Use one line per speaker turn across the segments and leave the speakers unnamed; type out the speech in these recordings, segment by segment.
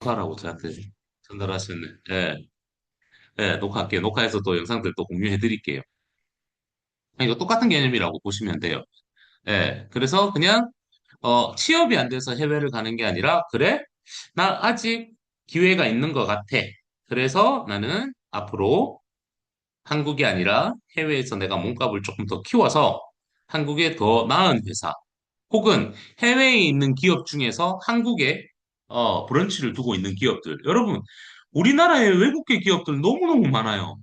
녹화라고 저한테 전달하셨네. 예, 예, 녹화할게요. 녹화해서 또 영상들 또 공유해 드릴게요. 이거 똑같은 개념이라고 보시면 돼요. 예, 그래서 그냥, 취업이 안 돼서 해외를 가는 게 아니라, 그래? 나 아직 기회가 있는 것 같아. 그래서 나는 앞으로 한국이 아니라 해외에서 내가 몸값을 조금 더 키워서 한국에 더 나은 회사, 혹은 해외에 있는 기업 중에서 한국에 브런치를 두고 있는 기업들. 여러분, 우리나라에 외국계 기업들 너무너무 많아요.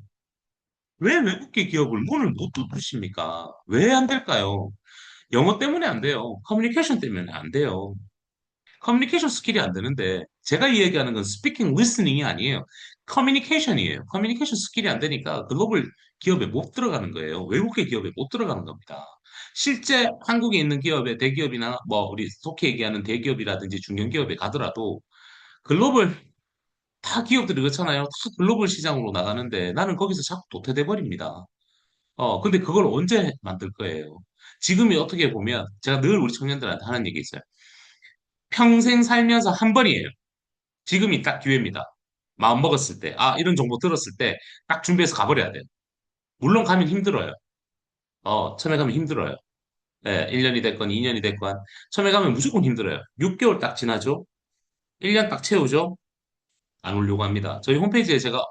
왜 외국계 기업을 문을 못 뚫으십니까? 왜 안 될까요? 영어 때문에 안 돼요. 커뮤니케이션 때문에 안 돼요. 커뮤니케이션 스킬이 안 되는데 제가 이야기하는 건 스피킹 리스닝이 아니에요. 커뮤니케이션이에요. 커뮤니케이션 스킬이 안 되니까 글로벌 기업에 못 들어가는 거예요. 외국계 기업에 못 들어가는 겁니다. 실제 한국에 있는 기업의 대기업이나 뭐 우리 속히 얘기하는 대기업이라든지 중견기업에 가더라도 글로벌 다 기업들이 그렇잖아요. 다 글로벌 시장으로 나가는데 나는 거기서 자꾸 도태돼 버립니다. 근데 그걸 언제 만들 거예요? 지금이 어떻게 보면 제가 늘 우리 청년들한테 하는 얘기 있어요. 평생 살면서 한 번이에요. 지금이 딱 기회입니다. 마음 먹었을 때, 이런 정보 들었을 때 딱 준비해서 가버려야 돼요. 물론 가면 힘들어요. 처음에 가면 힘들어요. 예, 1년이 됐건 2년이 됐건 처음에 가면 무조건 힘들어요. 6개월 딱 지나죠? 1년 딱 채우죠? 안 오려고 합니다. 저희 홈페이지에 제가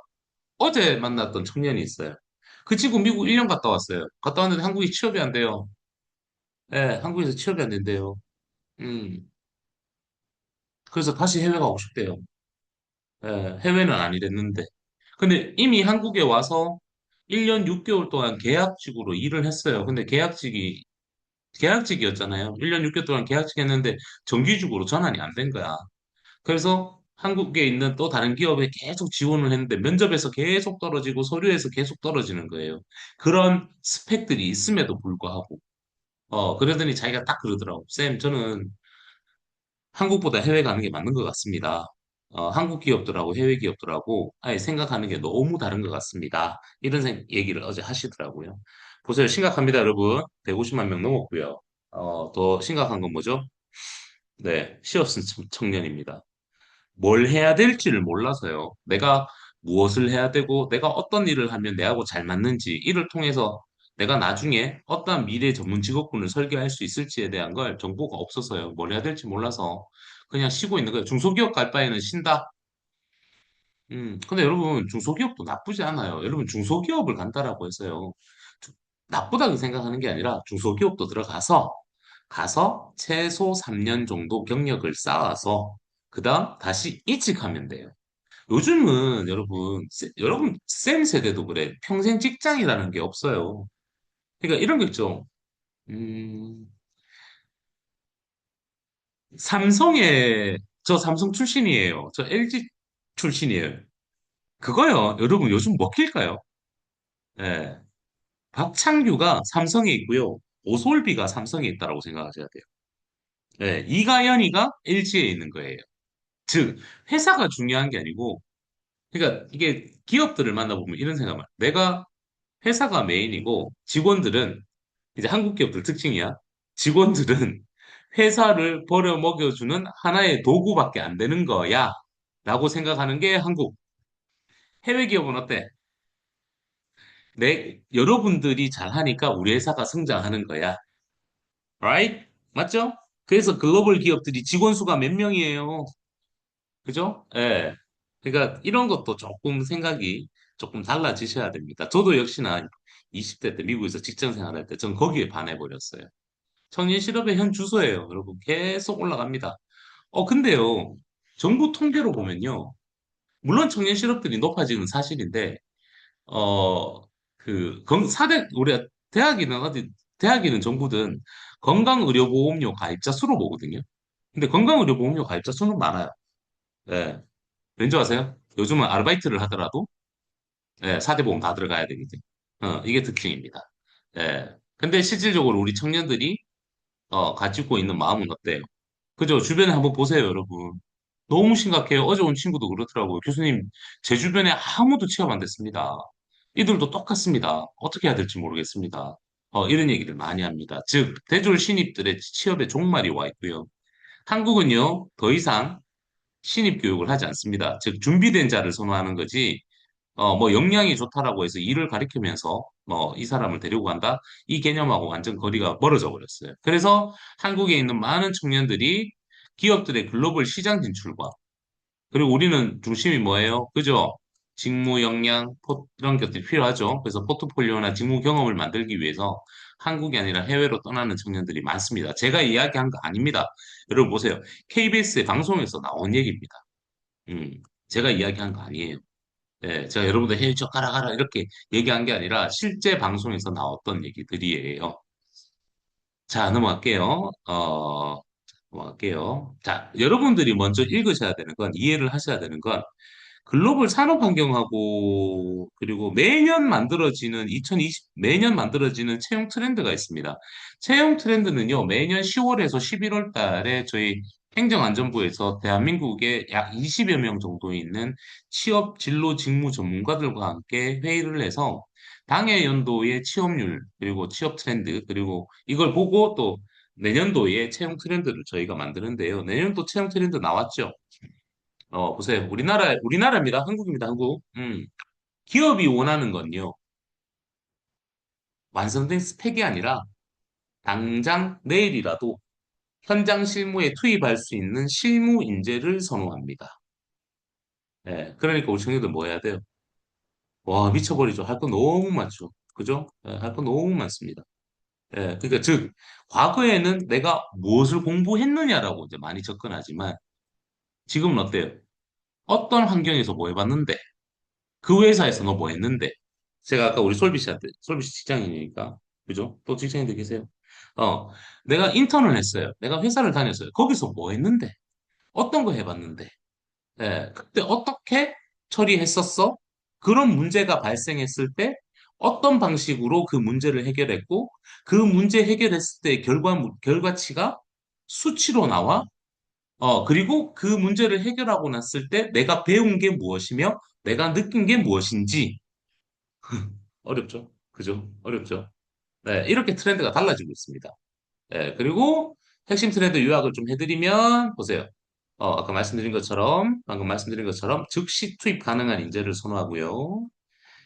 어제 만났던 청년이 있어요. 그 친구 미국 1년 갔다 왔어요. 갔다 왔는데 한국에 취업이 안 돼요. 예, 한국에서 취업이 안 된대요. 음, 그래서 다시 해외 가고 싶대요. 예, 해외는 아니랬는데. 근데 이미 한국에 와서 1년 6개월 동안 계약직으로 일을 했어요. 근데 계약직이었잖아요. 1년 6개월 동안 계약직 했는데 정규직으로 전환이 안 된 거야. 그래서 한국에 있는 또 다른 기업에 계속 지원을 했는데 면접에서 계속 떨어지고 서류에서 계속 떨어지는 거예요. 그런 스펙들이 있음에도 불구하고. 그러더니 자기가 딱 그러더라고. 쌤, 저는 한국보다 해외 가는 게 맞는 것 같습니다. 한국 기업들하고 해외 기업들하고 아예 생각하는 게 너무 다른 것 같습니다. 이런 얘기를 어제 하시더라고요. 보세요. 심각합니다, 여러분. 150만 명 넘었고요. 더 심각한 건 뭐죠? 네, 시어슨 청년입니다. 뭘 해야 될지를 몰라서요. 내가 무엇을 해야 되고, 내가 어떤 일을 하면 내하고 잘 맞는지, 이를 통해서 내가 나중에 어떠한 미래 전문 직업군을 설계할 수 있을지에 대한 걸 정보가 없어서요. 뭘 해야 될지 몰라서 그냥 쉬고 있는 거예요. 중소기업 갈 바에는 쉰다. 근데 여러분, 중소기업도 나쁘지 않아요. 여러분, 중소기업을 간다라고 해서요. 주- 나쁘다고 생각하는 게 아니라 중소기업도 가서 최소 3년 정도 경력을 쌓아서, 그 다음 다시 이직하면 돼요. 요즘은 여러분, 여러분, 쌤 세대도 그래. 평생 직장이라는 게 없어요. 그러니까 이런 거 있죠. 음, 저 삼성 출신이에요. 저 LG 출신이에요. 그거요. 여러분, 요즘 먹힐까요? 예. 박창규가 삼성에 있고요. 오솔비가 삼성에 있다라고 생각하셔야 돼요. 예. 이가연이가 LG에 있는 거예요. 즉, 회사가 중요한 게 아니고, 그러니까 이게 기업들을 만나보면 이런 생각만. 내가 회사가 메인이고 직원들은 이제 한국 기업들 특징이야. 직원들은 회사를 벌여 먹여주는 하나의 도구밖에 안 되는 거야. 라고 생각하는 게 한국. 해외 기업은 어때? 여러분들이 잘하니까 우리 회사가 성장하는 거야. Right? 맞죠? 그래서 글로벌 기업들이 직원 수가 몇 명이에요? 그죠? 예. 그러니까 이런 것도 조금 생각이 조금 달라지셔야 됩니다. 저도 역시나 20대 때 미국에서 직장 생활할 때 전 거기에 반해버렸어요. 청년 실업의 현 주소예요. 여러분 계속 올라갑니다. 근데요. 정부 통계로 보면요. 물론 청년 실업들이 높아지는 사실인데 우리가 대학이는 정부든 건강의료보험료 가입자 수로 보거든요. 근데 건강의료보험료 가입자 수는 많아요. 예. 왠지 아세요? 요즘은 아르바이트를 하더라도 4대 보험 다 들어가야 되거든요. 이게 특징입니다. 예. 근데 실질적으로 우리 청년들이 가지고 있는 마음은 어때요? 그죠? 주변에 한번 보세요, 여러분. 너무 심각해요. 어제 온 친구도 그렇더라고요. 교수님, 제 주변에 아무도 취업 안 됐습니다. 이들도 똑같습니다. 어떻게 해야 될지 모르겠습니다. 이런 얘기를 많이 합니다. 즉, 대졸 신입들의 취업의 종말이 와 있고요. 한국은요, 더 이상 신입 교육을 하지 않습니다. 즉, 준비된 자를 선호하는 거지, 뭐, 역량이 좋다라고 해서 일을 가리키면서, 뭐, 이 사람을 데리고 간다? 이 개념하고 완전 거리가 멀어져 버렸어요. 그래서 한국에 있는 많은 청년들이 기업들의 글로벌 시장 진출과, 그리고 우리는 중심이 뭐예요? 그죠? 직무 역량, 이런 것들이 필요하죠. 그래서 포트폴리오나 직무 경험을 만들기 위해서 한국이 아니라 해외로 떠나는 청년들이 많습니다. 제가 이야기한 거 아닙니다. 여러분 보세요. KBS의 방송에서 나온 얘기입니다. 음, 제가 이야기한 거 아니에요. 예, 제가 여러분들 해외 쪽 가라 가라 이렇게 얘기한 게 아니라 실제 방송에서 나왔던 얘기들이에요. 자, 넘어갈게요. 넘어갈게요. 자, 여러분들이 먼저 읽으셔야 되는 건, 이해를 하셔야 되는 건, 글로벌 산업 환경하고, 그리고 매년 만들어지는 채용 트렌드가 있습니다. 채용 트렌드는요, 매년 10월에서 11월 달에 저희 행정안전부에서 대한민국에 약 20여 명 정도 있는 취업 진로 직무 전문가들과 함께 회의를 해서 당해 연도의 취업률, 그리고 취업 트렌드, 그리고 이걸 보고 또 내년도의 채용 트렌드를 저희가 만드는데요. 내년도 채용 트렌드 나왔죠? 보세요. 우리나라입니다. 한국입니다. 한국. 기업이 원하는 건요. 완성된 스펙이 아니라 당장 내일이라도 현장 실무에 투입할 수 있는 실무 인재를 선호합니다. 예, 그러니까 우리 청년들 뭐 해야 돼요? 와, 미쳐버리죠. 할 거 너무 많죠. 그죠? 예, 할 거 너무 많습니다. 예, 그러니까 즉, 과거에는 내가 무엇을 공부했느냐라고 이제 많이 접근하지만 지금은 어때요? 어떤 환경에서 뭐 해봤는데? 그 회사에서 너 뭐 했는데? 제가 아까 우리 솔비 씨 직장인이니까, 그죠? 또 직장인들 계세요. 어, 내가 인턴을 했어요. 내가 회사를 다녔어요. 거기서 뭐 했는데? 어떤 거 해봤는데? 예, 그때 어떻게 처리했었어? 그런 문제가 발생했을 때 어떤 방식으로 그 문제를 해결했고, 그 문제 해결했을 때 결과치가 수치로 나와? 그리고 그 문제를 해결하고 났을 때 내가 배운 게 무엇이며 내가 느낀 게 무엇인지 어렵죠. 그죠? 어렵죠. 네, 이렇게 트렌드가 달라지고 있습니다. 네, 그리고 핵심 트렌드 요약을 좀 해드리면 보세요. 방금 말씀드린 것처럼 즉시 투입 가능한 인재를 선호하고요.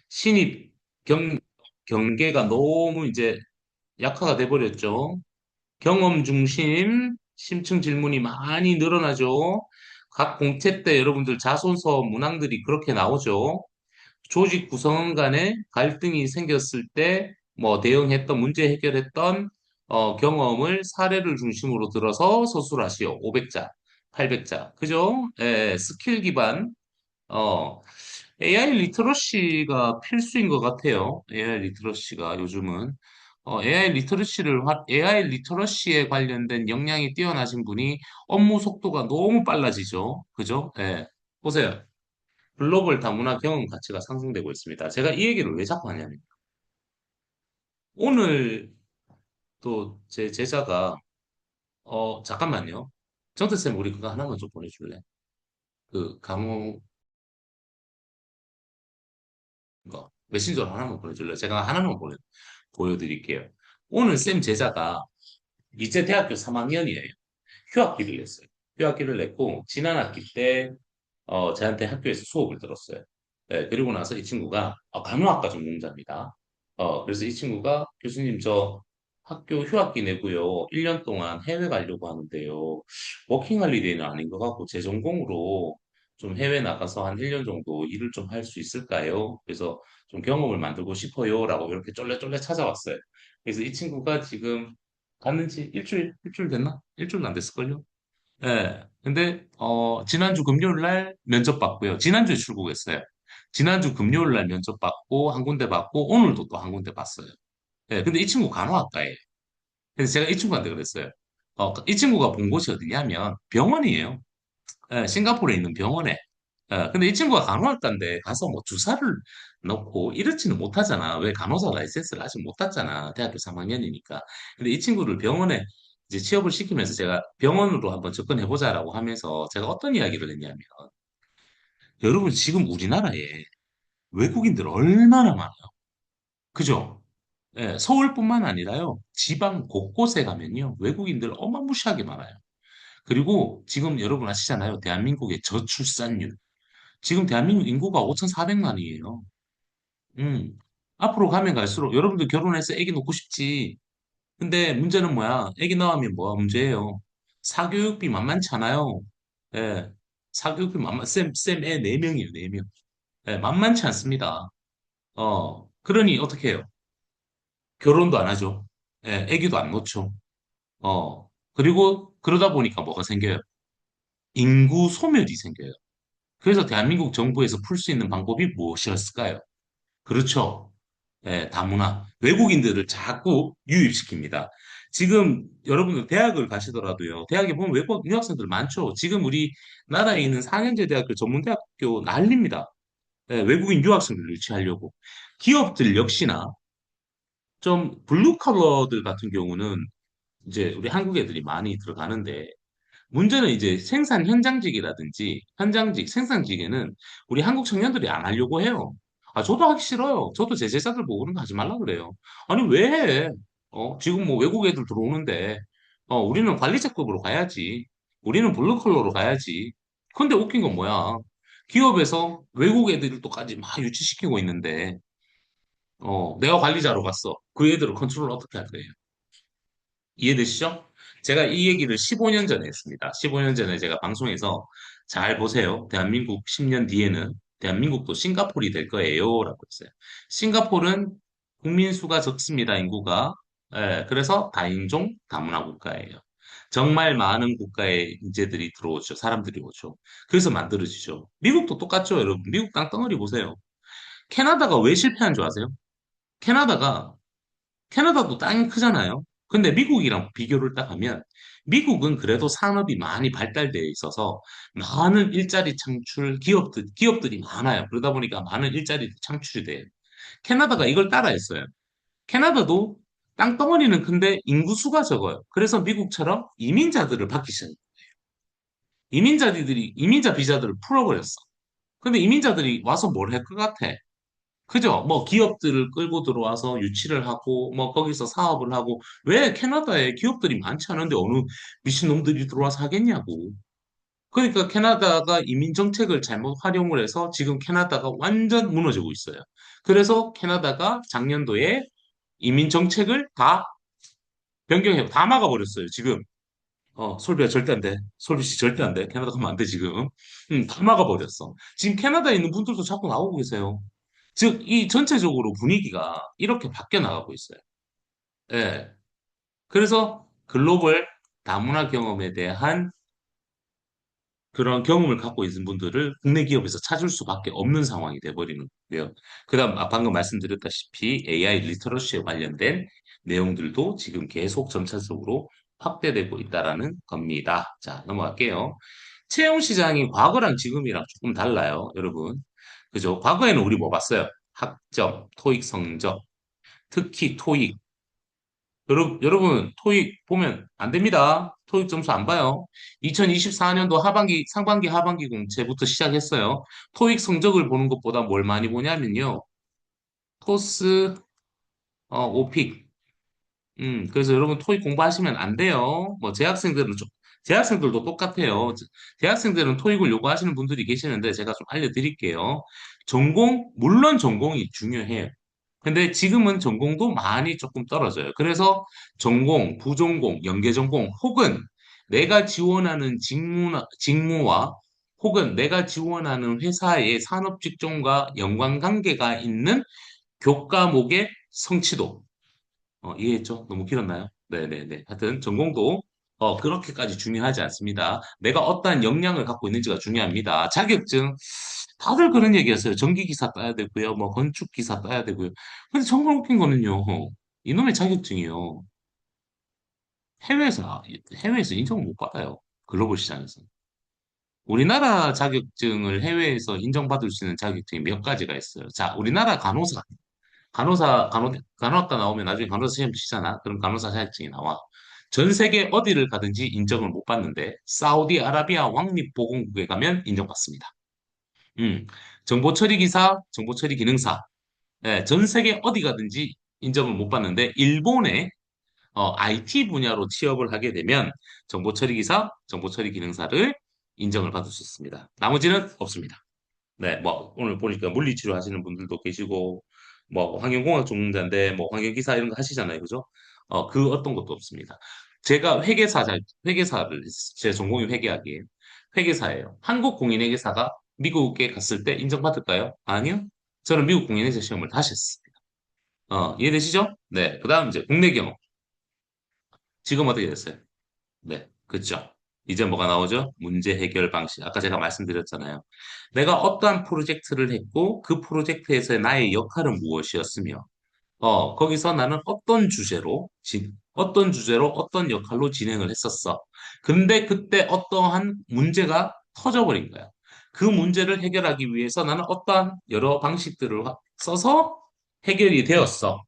신입 경 경계가 너무 이제 약화가 돼버렸죠. 경험 중심 심층 질문이 많이 늘어나죠. 각 공채 때 여러분들 자소서 문항들이 그렇게 나오죠. 조직 구성원 간에 갈등이 생겼을 때 뭐 대응했던 문제 해결했던 경험을 사례를 중심으로 들어서 서술하시오. 500자, 800자. 그죠? 예, 스킬 기반 어 AI 리터러시가 필수인 것 같아요. AI 리터러시가 요즘은 AI 리터러시에 관련된 역량이 뛰어나신 분이 업무 속도가 너무 빨라지죠. 그죠? 예. 보세요. 글로벌 다문화 경험 가치가 상승되고 있습니다. 제가 이 얘기를 왜 자꾸 하냐면, 오늘 또 제 제자가, 잠깐만요. 정태쌤, 우리 그거 하나만 좀 보내줄래? 그 강호, 거, 메신저로 하나만 보내줄래? 제가 하나만 보여드릴게요. 오늘 쌤 제자가 이제 대학교 3학년이에요. 휴학기를 냈어요. 휴학기를 냈고, 지난 학기 때 저한테 학교에서 수업을 들었어요. 네, 그리고 나서 이 친구가 간호학과 전공자입니다. 그래서 이 친구가 교수님 저 학교 휴학기 내고요. 1년 동안 해외 가려고 하는데요. 워킹 할리데이는 아닌 것 같고 제 전공으로 좀 해외 나가서 한 1년 정도 일을 좀 할 수 있을까요? 그래서 좀 경험을 만들고 싶어요라고 이렇게 쫄래쫄래 찾아왔어요. 그래서 이 친구가 지금 갔는 지 일주일 됐나? 일주일도 안 됐을걸요? 예. 근데 지난주 금요일 날 면접 봤고요. 지난주에 출국했어요. 지난주 금요일 날 면접 받고 한 군데 받고 오늘도 또 한 군데 봤어요. 예. 근데 이 친구 간호학과예요. 그래서 제가 이 친구한테 그랬어요. 이 친구가 본 곳이 어디냐면 병원이에요. 예, 싱가포르에 있는 병원에. 근데 이 친구가 간호학과인데 가서 뭐 주사를 넣고 이렇지는 못하잖아. 왜 간호사 라이센스를 아직 못 땄잖아. 대학교 3학년이니까. 근데 이 친구를 병원에 이제 취업을 시키면서 제가 병원으로 한번 접근해보자라고 하면서 제가 어떤 이야기를 했냐면, 여러분 지금 우리나라에 외국인들 얼마나 많아요. 그죠? 예, 서울뿐만 아니라요. 지방 곳곳에 가면요. 외국인들 어마무시하게 많아요. 그리고 지금 여러분 아시잖아요. 대한민국의 저출산율. 지금 대한민국 인구가 5,400만이에요. 음. 앞으로 가면 갈수록 여러분들 결혼해서 아기 놓고 싶지. 근데 문제는 뭐야? 아기 낳으면 뭐가 문제예요? 사교육비 만만치 않아요. 예. 사교육비 쌤 애 4명이에요, 4명. 예, 만만치 않습니다. 그러니 어떻게 해요? 결혼도 안 하죠. 예, 아기도 안 놓죠. 그리고 그러다 보니까 뭐가 생겨요? 인구 소멸이 생겨요. 그래서 대한민국 정부에서 풀 수 있는 방법이 무엇이었을까요? 그렇죠. 예, 다문화. 외국인들을 자꾸 유입시킵니다. 지금 여러분들 대학을 가시더라도요. 대학에 보면 외국 유학생들 많죠. 지금 우리 나라에 있는 4년제 대학교, 전문대학교 난립니다. 예, 외국인 유학생들을 유치하려고. 기업들 역시나 좀 블루 칼러들 같은 경우는 이제 우리 한국 애들이 많이 들어가는데 문제는 이제 생산 현장직이라든지 현장직, 생산직에는 우리 한국 청년들이 안 하려고 해요. 아, 저도 하기 싫어요. 저도 제 제자들 보고 그런 거 하지 말라 그래요. 아니, 왜 해? 지금 뭐 외국 애들 들어오는데, 우리는 관리직급으로 가야지. 우리는 블루컬러로 가야지. 근데 웃긴 건 뭐야? 기업에서 외국 애들도까지 막 유치시키고 있는데, 내가 관리자로 갔어. 그 애들을 컨트롤 어떻게 할 거예요? 이해되시죠? 제가 이 얘기를 15년 전에 했습니다. 15년 전에 제가 방송에서 잘 보세요. 대한민국 10년 뒤에는 대한민국도 싱가폴이 될 거예요. 라고 했어요. 싱가폴은 국민 수가 적습니다. 인구가. 예, 그래서 다인종 다문화 국가예요. 정말 많은 국가의 인재들이 들어오죠. 사람들이 오죠. 그래서 만들어지죠. 미국도 똑같죠, 여러분. 미국 땅덩어리 보세요. 캐나다가 왜 실패한 줄 아세요? 캐나다가 캐나다도 땅이 크잖아요. 근데 미국이랑 비교를 딱 하면 미국은 그래도 산업이 많이 발달되어 있어서 많은 일자리 창출 기업들이 많아요. 그러다 보니까 많은 일자리 창출이 돼요. 캐나다가 이걸 따라했어요. 캐나다도 땅덩어리는 큰데 인구수가 적어요. 그래서 미국처럼 이민자들을 받기 시작해요. 이민자 비자들을 풀어버렸어. 근데 이민자들이 와서 뭘 할 것 같아? 그죠? 뭐 기업들을 끌고 들어와서 유치를 하고 뭐 거기서 사업을 하고 왜 캐나다에 기업들이 많지 않은데 어느 미친놈들이 들어와서 하겠냐고. 그러니까 캐나다가 이민 정책을 잘못 활용을 해서 지금 캐나다가 완전 무너지고 있어요. 그래서 캐나다가 작년도에 이민 정책을 다 변경해 다 막아버렸어요. 지금 솔비야 절대 안 돼. 솔비 씨 절대 안 돼. 캐나다 가면 안 돼 지금. 다 막아버렸어. 지금 캐나다에 있는 분들도 자꾸 나오고 계세요. 즉, 이 전체적으로 분위기가 이렇게 바뀌어 나가고 있어요. 예. 그래서 글로벌 다문화 경험에 대한 그런 경험을 갖고 있는 분들을 국내 기업에서 찾을 수밖에 없는 상황이 돼버리는 거고요. 그다음 방금 말씀드렸다시피 AI 리터러시에 관련된 내용들도 지금 계속 점차적으로 확대되고 있다라는 겁니다. 자, 넘어갈게요. 채용 시장이 과거랑 지금이랑 조금 달라요, 여러분. 그죠? 과거에는 우리 뭐 봤어요? 학점, 토익 성적, 특히 토익. 여러분, 토익 보면 안 됩니다. 토익 점수 안 봐요. 2024년도 상반기, 하반기 공채부터 시작했어요. 토익 성적을 보는 것보다 뭘 많이 보냐면요. 토스, 오픽. 그래서 여러분 토익 공부하시면 안 돼요. 뭐 재학생들도 똑같아요. 재학생들은 토익을 요구하시는 분들이 계시는데 제가 좀 알려드릴게요. 물론 전공이 중요해요. 근데 지금은 전공도 많이 조금 떨어져요. 그래서 전공, 부전공, 연계전공 혹은 내가 지원하는 직무와 혹은 내가 지원하는 회사의 산업 직종과 연관관계가 있는 교과목의 성취도 이해했죠? 너무 길었나요? 네네네. 하여튼 전공도 그렇게까지 중요하지 않습니다. 내가 어떠한 역량을 갖고 있는지가 중요합니다. 자격증 다들 그런 얘기했어요. 전기기사 따야 되고요. 뭐 건축기사 따야 되고요. 근데 정말 웃긴 거는요. 이놈의 자격증이요. 해외에서 해외에서 인정을 못 받아요. 글로벌 시장에서. 우리나라 자격증을 해외에서 인정받을 수 있는 자격증이 몇 가지가 있어요. 자, 우리나라 간호학과 나오면 나중에 간호사 시험 치잖아. 그럼 간호사 자격증이 나와. 전 세계 어디를 가든지 인정을 못 받는데, 사우디아라비아 왕립보건국에 가면 인정받습니다. 음, 정보처리기사, 정보처리 기능사. 예, 전 세계 어디 가든지 인정을 못 받는데, IT 분야로 취업을 하게 되면 정보처리기사, 정보처리기능사를 인정을 받을 수 있습니다. 나머지는 없습니다. 네, 뭐 오늘 보니까 물리치료 하시는 분들도 계시고 뭐 환경공학 전공자인데 뭐 환경기사 이런 거 하시잖아요, 그죠? 그 어떤 것도 없습니다. 제가 회계사를 제 전공이 회계학이에요. 회계사예요. 한국 공인회계사가 미국에 갔을 때 인정받을까요? 아니요. 저는 미국 공인회계사 시험을 다시 했습니다. 이해되시죠? 네. 그다음 이제 국내 경험. 지금 어떻게 됐어요? 네, 그렇죠. 이제 뭐가 나오죠? 문제 해결 방식. 아까 제가 말씀드렸잖아요. 내가 어떠한 프로젝트를 했고 그 프로젝트에서의 나의 역할은 무엇이었으며 거기서 나는 어떤 주제로 어떤 역할로 진행을 했었어. 근데 그때 어떠한 문제가 터져버린 거야. 그 문제를 해결하기 위해서 나는 어떠한 여러 방식들을 써서 해결이 되었어.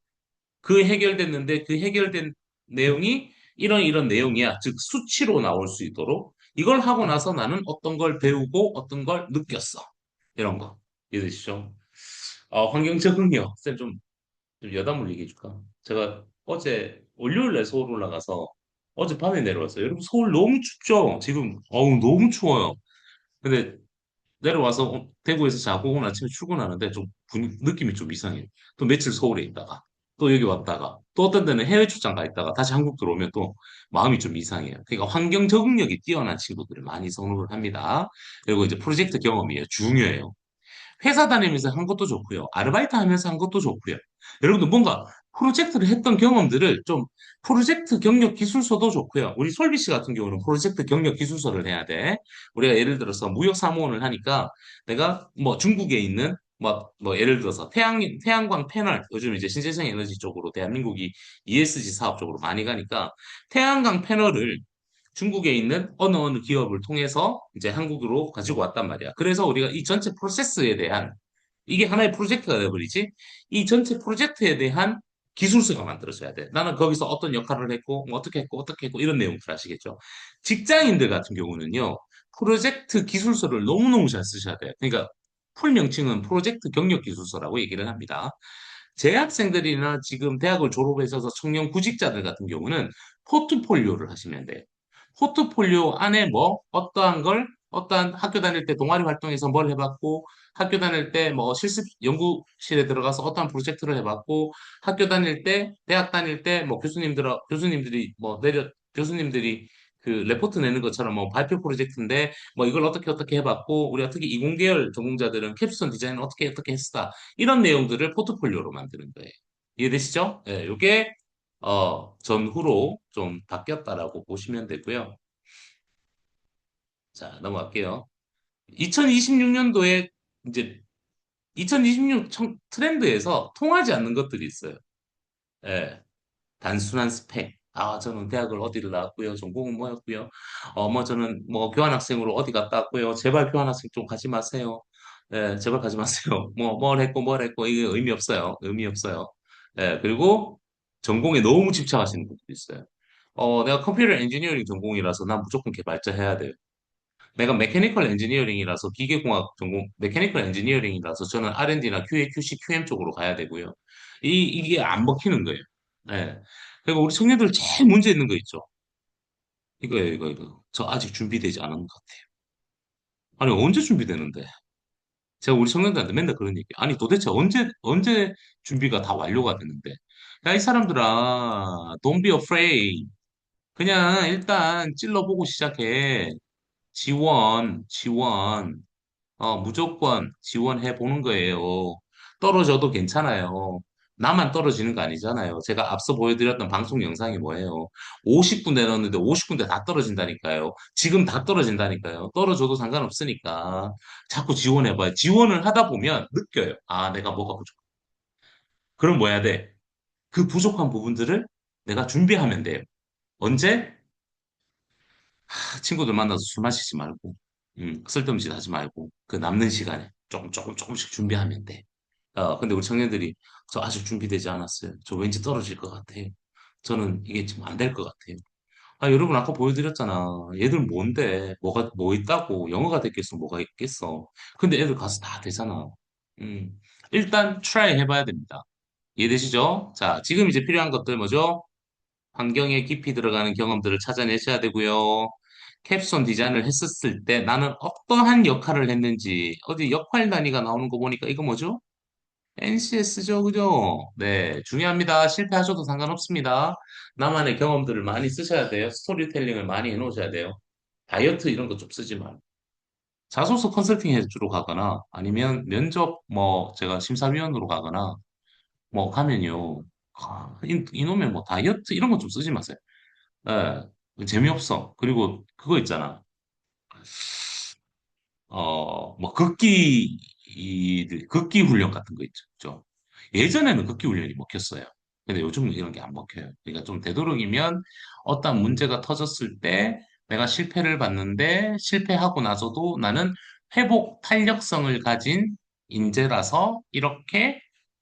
그 해결됐는데 그 해결된 내용이 이런 내용이야. 즉 수치로 나올 수 있도록 이걸 하고 나서 나는 어떤 걸 배우고 어떤 걸 느꼈어. 이런 거. 이해되시죠? 환경 적응력. 쌤 좀 여담을 얘기해 줄까? 제가 어제 월요일에 서울 올라가서 어젯밤에 내려왔어요. 여러분 서울 너무 춥죠? 지금 어우 너무 추워요. 근데 내려와서 대구에서 자고 오늘 아침에 출근하는데 느낌이 좀 이상해요. 또 며칠 서울에 있다가 또 여기 왔다가 또 어떤 데는 해외 출장 가 있다가 다시 한국 들어오면 또 마음이 좀 이상해요. 그러니까 환경 적응력이 뛰어난 친구들을 많이 선호를 합니다. 그리고 이제 프로젝트 경험이 중요해요. 회사 다니면서 한 것도 좋고요. 아르바이트 하면서 한 것도 좋고요. 여러분들 뭔가 프로젝트를 했던 경험들을 좀 프로젝트 경력 기술서도 좋고요. 우리 솔비 씨 같은 경우는 프로젝트 경력 기술서를 해야 돼. 우리가 예를 들어서 무역 사무원을 하니까 내가 뭐 중국에 있는 뭐 예를 들어서 태양광 패널 요즘 이제 신재생 에너지 쪽으로 대한민국이 ESG 사업 쪽으로 많이 가니까 태양광 패널을 중국에 있는 어느 기업을 통해서 이제 한국으로 가지고 왔단 말이야. 그래서 우리가 이 전체 프로세스에 대한 이게 하나의 프로젝트가 돼버리지. 이 전체 프로젝트에 대한 기술서가 만들어져야 돼. 나는 거기서 어떤 역할을 했고, 뭐 어떻게 했고, 이런 내용들 아시겠죠? 직장인들 같은 경우는요, 프로젝트 기술서를 너무너무 잘 쓰셔야 돼요. 그러니까 풀 명칭은 프로젝트 경력 기술서라고 얘기를 합니다. 재학생들이나 지금 대학을 졸업해서 청년 구직자들 같은 경우는 포트폴리오를 하시면 돼요. 포트폴리오 안에 뭐 어떠한 학교 다닐 때 동아리 활동에서 뭘 해봤고 학교 다닐 때 뭐 실습 연구실에 들어가서 어떠한 프로젝트를 해봤고 학교 다닐 때 대학 다닐 때 뭐 교수님들이 뭐 내려 교수님들이 그 레포트 내는 것처럼 뭐 발표 프로젝트인데 뭐 이걸 어떻게 해봤고 우리가 특히 이공계열 전공자들은 캡스톤 디자인을 어떻게 했다 이런 내용들을 포트폴리오로 만드는 거예요. 이해되시죠? 예, 이게 전후로 좀 바뀌었다라고 보시면 되고요. 자, 넘어갈게요. 2026년도에 이제 2026 트렌드에서 통하지 않는 것들이 있어요. 예, 단순한 스펙. 저는 대학을 어디를 나왔고요. 전공은 뭐였고요. 뭐 저는 뭐 교환학생으로 어디 갔다 왔고요. 제발 교환학생 좀 가지 마세요. 예, 제발 가지 마세요. 뭘 했고 이게 의미 없어요. 의미 없어요. 예, 그리고 전공에 너무 집착하시는 분들이 있어요. 내가 컴퓨터 엔지니어링 전공이라서 난 무조건 개발자 해야 돼요. 내가 메케니컬 엔지니어링이라서 기계공학 전공 메케니컬 엔지니어링이라서 저는 R&D나 QA, QC, QM 쪽으로 가야 되고요. 이게 안 먹히는 거예요. 네. 그리고 우리 청년들 제일 문제 있는 거 있죠. 이거예요, 이거. 저 아직 준비되지 않은 것 같아요. 아니, 언제 준비되는데? 제가 우리 청년들한테 맨날 그런 얘기. 아니, 도대체 언제 준비가 다 완료가 되는데? 야, 이 사람들아, don't be afraid. 그냥 일단 찔러보고 시작해. 지원. 무조건 지원해 보는 거예요. 떨어져도 괜찮아요. 나만 떨어지는 거 아니잖아요. 제가 앞서 보여드렸던 방송 영상이 뭐예요? 50군데 넣었는데 50군데 다 떨어진다니까요. 지금 다 떨어진다니까요. 떨어져도 상관없으니까 자꾸 지원해봐요. 지원을 하다 보면 느껴요. 내가 뭐가 부족. 그럼 뭐 해야 돼? 그 부족한 부분들을 내가 준비하면 돼요. 언제? 친구들 만나서 술 마시지 말고, 쓸데없는 짓 하지 말고, 그 남는 시간에 조금씩 준비하면 돼. 근데 우리 청년들이 저 아직 준비되지 않았어요. 저 왠지 떨어질 것 같아요. 저는 이게 지금 안 될 것 같아요. 여러분 아까 보여드렸잖아. 얘들 뭔데? 뭐 있다고? 영어가 됐겠어? 뭐가 있겠어? 근데 애들 가서 다 되잖아. 음, 일단 트라이 해봐야 됩니다. 이해되시죠? 자, 지금 이제 필요한 것들 뭐죠? 환경에 깊이 들어가는 경험들을 찾아내셔야 되고요. 캡스톤 디자인을 했었을 때 나는 어떠한 역할을 했는지 어디 역할 단위가 나오는 거 보니까 이거 뭐죠? NCS죠, 그죠? 네, 중요합니다. 실패하셔도 상관없습니다. 나만의 경험들을 많이 쓰셔야 돼요. 스토리텔링을 많이 해놓으셔야 돼요. 다이어트 이런 거 좀 쓰지 말고. 자소서 컨설팅 해주러 가거나 아니면 면접 뭐 제가 심사위원으로 가거나 뭐 가면요. 이놈의 뭐 다이어트 이런 거 좀 쓰지 마세요. 예, 재미없어. 그리고 그거 있잖아. 뭐 극기 훈련 같은 거 있죠. 그죠? 예전에는 극기 훈련이 먹혔어요. 근데 요즘은 이런 게 안 먹혀요. 그러니까 좀 되도록이면 어떤 문제가 터졌을 때 내가 실패를 봤는데 실패하고 나서도 나는 회복 탄력성을 가진 인재라서 이렇게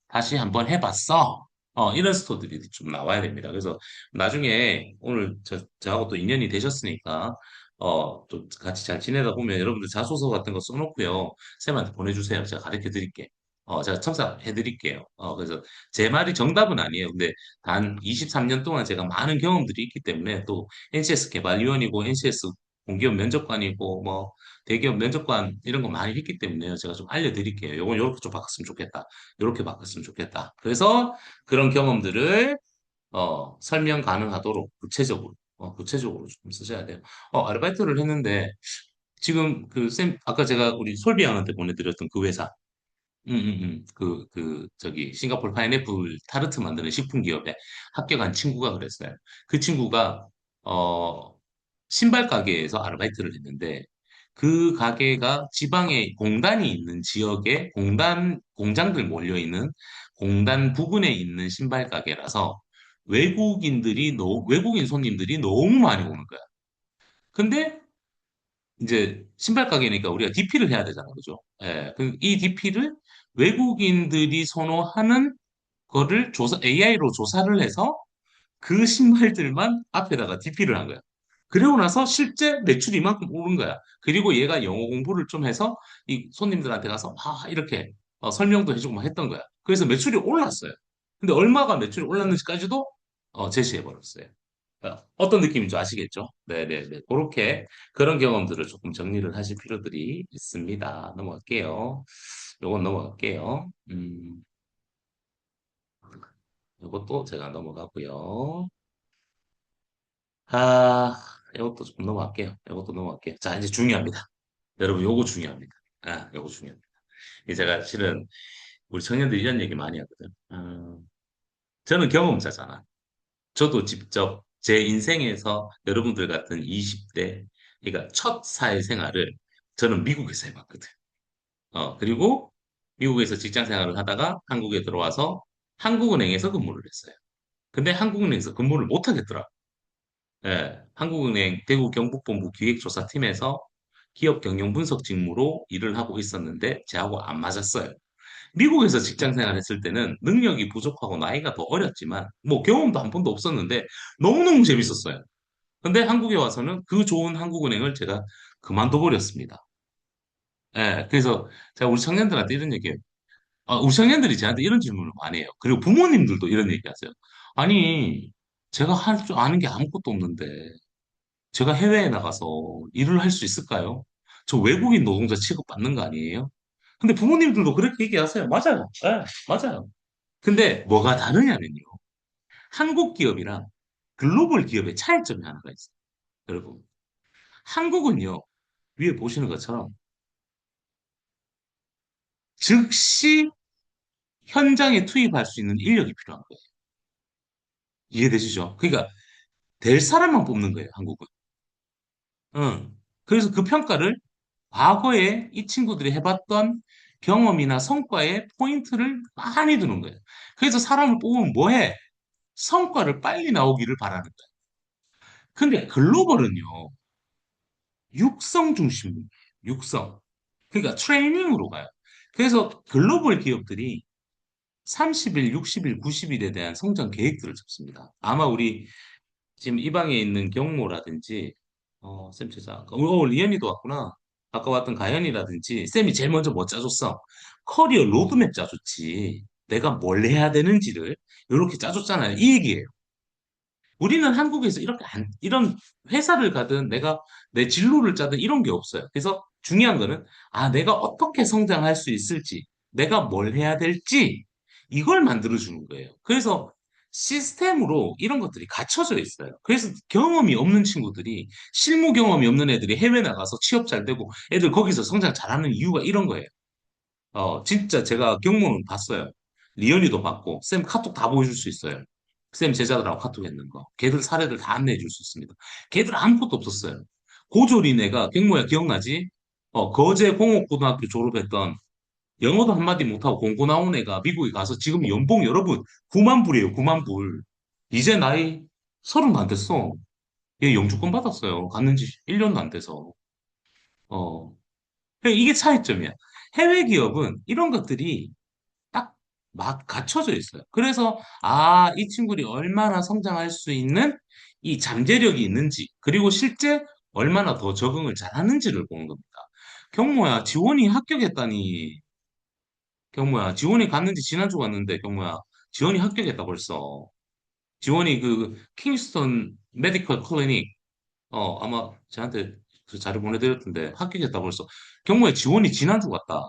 다시 한번 해봤어. 이런 스토리들이 좀 나와야 됩니다. 그래서 나중에 오늘 저하고 또 인연이 되셨으니까 좀 같이 잘 지내다 보면 여러분들 자소서 같은 거 써놓고요. 쌤한테 보내주세요. 제가 가르쳐 드릴게. 제가 첨삭해 드릴게요. 그래서 제 말이 정답은 아니에요. 근데 단 23년 동안 제가 많은 경험들이 있기 때문에 또 NCS 개발위원이고 NCS 공기업 면접관이고 뭐 대기업 면접관 이런 거 많이 했기 때문에 제가 좀 알려드릴게요. 요건 요렇게 좀 바꿨으면 좋겠다. 요렇게 바꿨으면 좋겠다. 그래서 그런 경험들을 설명 가능하도록 구체적으로 좀 쓰셔야 돼요. 아르바이트를 했는데, 지금 아까 제가 우리 솔비 양한테 보내드렸던 그 회사, 저기, 싱가포르 파인애플 타르트 만드는 식품 기업에 합격한 친구가 그랬어요. 그 친구가, 어, 신발 가게에서 아르바이트를 했는데, 그 가게가 지방에 공단이 있는 지역에 공장들 몰려있는 공단 부근에 있는 신발 가게라서 외국인 손님들이 너무 많이 오는 거야. 근데 이제 신발 가게니까 우리가 DP를 해야 되잖아. 그죠? 예. 이 DP를 외국인들이 선호하는 거를 AI로 조사를 해서 그 신발들만 앞에다가 DP를 한 거야. 그리고 나서 실제 매출이 이만큼 오른 거야. 그리고 얘가 영어 공부를 좀 해서 이 손님들한테 가서 이렇게 설명도 해주고 막 했던 거야. 그래서 매출이 올랐어요. 근데 얼마가 매출이 올랐는지까지도 제시해 버렸어요. 어떤 느낌인지 아시겠죠? 네네네. 그렇게 그런 경험들을 조금 정리를 하실 필요들이 있습니다. 넘어갈게요. 요건 넘어갈게요. 요것도 제가 넘어가고요. 아, 이것도 좀 넘어갈게요. 이것도 넘어갈게요. 자, 이제 중요합니다. 여러분, 요거 중요합니다. 요거 중요합니다. 이 제가 실은 우리 청년들이 이런 얘기 많이 하거든. 저는 경험자잖아. 저도 직접 제 인생에서 여러분들 같은 20대, 그러니까 첫 사회생활을 저는 미국에서 해봤거든. 그리고 미국에서 직장 생활을 하다가 한국에 들어와서 한국은행에서 근무를 했어요. 근데 한국은행에서 근무를 못 하겠더라. 예, 한국은행 대구 경북본부 기획조사팀에서 기업 경영 분석 직무로 일을 하고 있었는데 저하고 안 맞았어요. 미국에서 직장 생활했을 때는 능력이 부족하고 나이가 더 어렸지만 뭐 경험도 한 번도 없었는데 너무너무 재밌었어요. 근데 한국에 와서는 그 좋은 한국은행을 제가 그만둬 버렸습니다. 예, 그래서 제가 우리 청년들한테 이런 얘기해요. 우리 청년들이 저한테 이런 질문을 많이 해요. 그리고 부모님들도 이런 얘기 하세요. 아니, 제가 할 줄 아는 게 아무것도 없는데 제가 해외에 나가서 일을 할 수 있을까요? 저 외국인 노동자 취급받는 거 아니에요? 근데 부모님들도 그렇게 얘기하세요. 맞아요. 예, 맞아요. 근데 뭐가 다르냐면요. 한국 기업이랑 글로벌 기업의 차이점이 하나가 있어요. 여러분. 한국은요. 위에 보시는 것처럼 즉시 현장에 투입할 수 있는 인력이 필요한 거예요. 이해되시죠? 그러니까 될 사람만 뽑는 거예요, 한국은. 응. 그래서 그 평가를 과거에 이 친구들이 해봤던 경험이나 성과에 포인트를 많이 두는 거예요. 그래서 사람을 뽑으면 뭐 해? 성과를 빨리 나오기를 바라는 거예요. 근데 글로벌은요, 육성 중심이에요. 육성. 그러니까 트레이닝으로 가요. 그래서 글로벌 기업들이 30일, 60일, 90일에 대한 성장 계획들을 잡습니다. 아마 우리 지금 이 방에 있는 경모라든지, 쌤 제자, 리엔이도 왔구나. 아까 왔던 가연이라든지, 쌤이 제일 먼저 뭐 짜줬어? 커리어 로드맵 짜줬지. 내가 뭘 해야 되는지를 이렇게 짜줬잖아요. 이 얘기예요. 우리는 한국에서 이렇게 이런 회사를 가든 내가 내 진로를 짜든 이런 게 없어요. 그래서 중요한 거는 내가 어떻게 성장할 수 있을지, 내가 뭘 해야 될지 이걸 만들어 주는 거예요. 그래서 시스템으로 이런 것들이 갖춰져 있어요. 그래서 경험이 없는 친구들이 실무 경험이 없는 애들이 해외 나가서 취업 잘 되고 애들 거기서 성장 잘하는 이유가 이런 거예요. 진짜 제가 경험은 봤어요. 리언이도 봤고, 쌤 카톡 다 보여줄 수 있어요. 쌤 제자들하고 카톡 했는 거. 걔들 사례들 다 안내해 줄 수 있습니다. 걔들 아무것도 없었어요. 고졸인 애가, 경모야 기억나지? 거제 공업고등학교 졸업했던 영어도 한마디 못하고 공고 나온 애가 미국에 가서 지금 연봉 여러분 9만 불이에요, 9만 불. 이제 나이 30도 안 됐어. 얘 영주권 받았어요. 갔는 지 1년도 안 돼서. 어, 그러니까 이게 차이점이야. 해외 기업은 이런 것들이 딱 막 갖춰져 있어요. 그래서 이 친구들이 얼마나 성장할 수 있는 이 잠재력이 있는지, 그리고 실제 얼마나 더 적응을 잘하는지를 보는 겁니다. 경모야, 지원이 합격했다니. 경모야, 지원이 갔는지 지난주 갔는데, 경모야, 지원이 합격했다 벌써. 지원이 그 킹스턴 메디컬 클리닉, 아마 저한테 그 자료 보내드렸던데 합격했다 벌써. 경모에 지원이 지난주 갔다.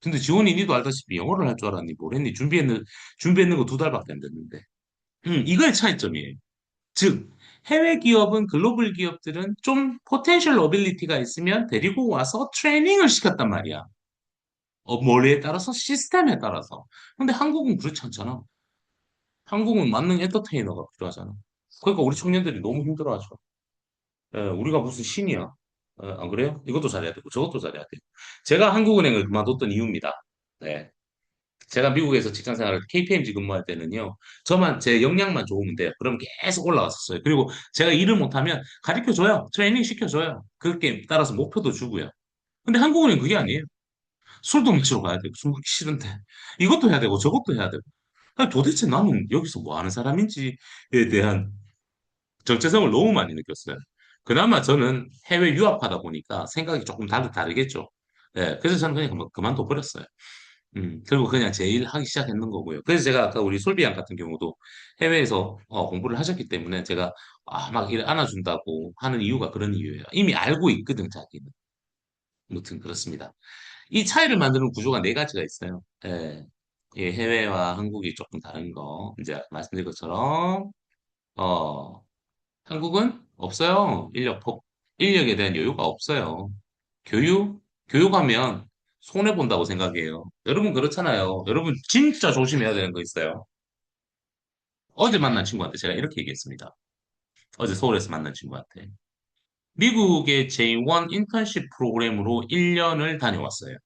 근데 지원이 니도 알다시피 영어를 할 줄 알았니? 뭘 했니? 준비했는 거 2달밖에 안 됐는데. 이거의 차이점이에요. 즉, 해외 기업은 글로벌 기업들은 좀 포텐셜 어빌리티가 있으면 데리고 와서 트레이닝을 시켰단 말이야. 머리에 따라서 시스템에 따라서. 근데 한국은 그렇지 않잖아. 한국은 만능 엔터테이너가 필요하잖아. 그러니까 우리 청년들이 너무 힘들어하죠. 우리가 무슨 신이야? 안 그래요? 이것도 잘해야 되고 저것도 잘해야 돼요. 제가 한국은행을 그만뒀던 이유입니다. 네. 제가 미국에서 직장 생활을 KPMG 근무할 때는요, 저만 제 역량만 좋으면 돼요. 그럼 계속 올라갔었어요. 그리고 제가 일을 못하면 가르쳐줘요. 트레이닝 시켜줘요. 그렇게 따라서 목표도 주고요. 근데 한국은행 그게 아니에요. 술도 마시러 가야 되고, 술 먹기 싫은데. 이것도 해야 되고, 저것도 해야 되고. 아니, 도대체 나는 여기서 뭐 하는 사람인지에 대한 정체성을 너무 많이 느꼈어요. 그나마 저는 해외 유학하다 보니까 생각이 조금 다르겠죠. 예, 그래서 저는 그냥 그만둬 버렸어요. 그리고 그냥 제 일 하기 시작했는 거고요. 그래서 제가 아까 우리 솔비양 같은 경우도 해외에서 공부를 하셨기 때문에 제가 막 일 안아준다고 하는 이유가 그런 이유예요. 이미 알고 있거든, 자기는. 아무튼 그렇습니다. 이 차이를 만드는 구조가 네 가지가 있어요. 예, 예, 해외와 한국이 조금 다른 거. 이제 말씀드린 것처럼, 어, 한국은 없어요. 인력에 대한 여유가 없어요. 교육? 교육하면 손해본다고 생각해요. 여러분 그렇잖아요. 여러분 진짜 조심해야 되는 거 있어요. 어제 만난 친구한테 제가 이렇게 얘기했습니다. 어제 서울에서 만난 친구한테. 미국의 J1 인턴십 프로그램으로 1년을 다녀왔어요.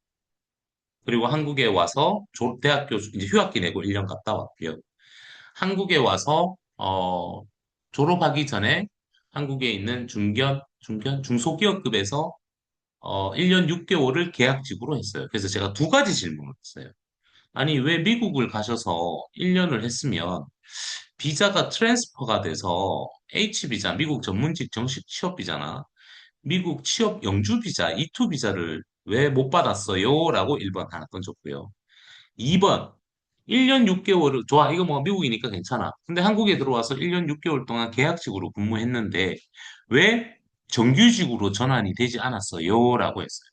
그리고 한국에 와서 대학교 이제 휴학기 내고 1년 갔다 왔고요. 한국에 와서 졸업하기 전에 한국에 있는 중소기업급에서 1년 6개월을 계약직으로 했어요. 그래서 제가 두 가지 질문을 했어요. 아니, 왜 미국을 가셔서 1년을 했으면 비자가 트랜스퍼가 돼서 H비자, 미국 전문직 정식 취업 비자나 미국 취업 영주 비자, E2 비자를 왜 못 받았어요? 라고 1번 하나 던졌고요. 2번, 1년 6개월을, 좋아, 이거 뭐 미국이니까 괜찮아. 근데 한국에 들어와서 1년 6개월 동안 계약직으로 근무했는데 왜 정규직으로 전환이 되지 않았어요? 라고 했어요.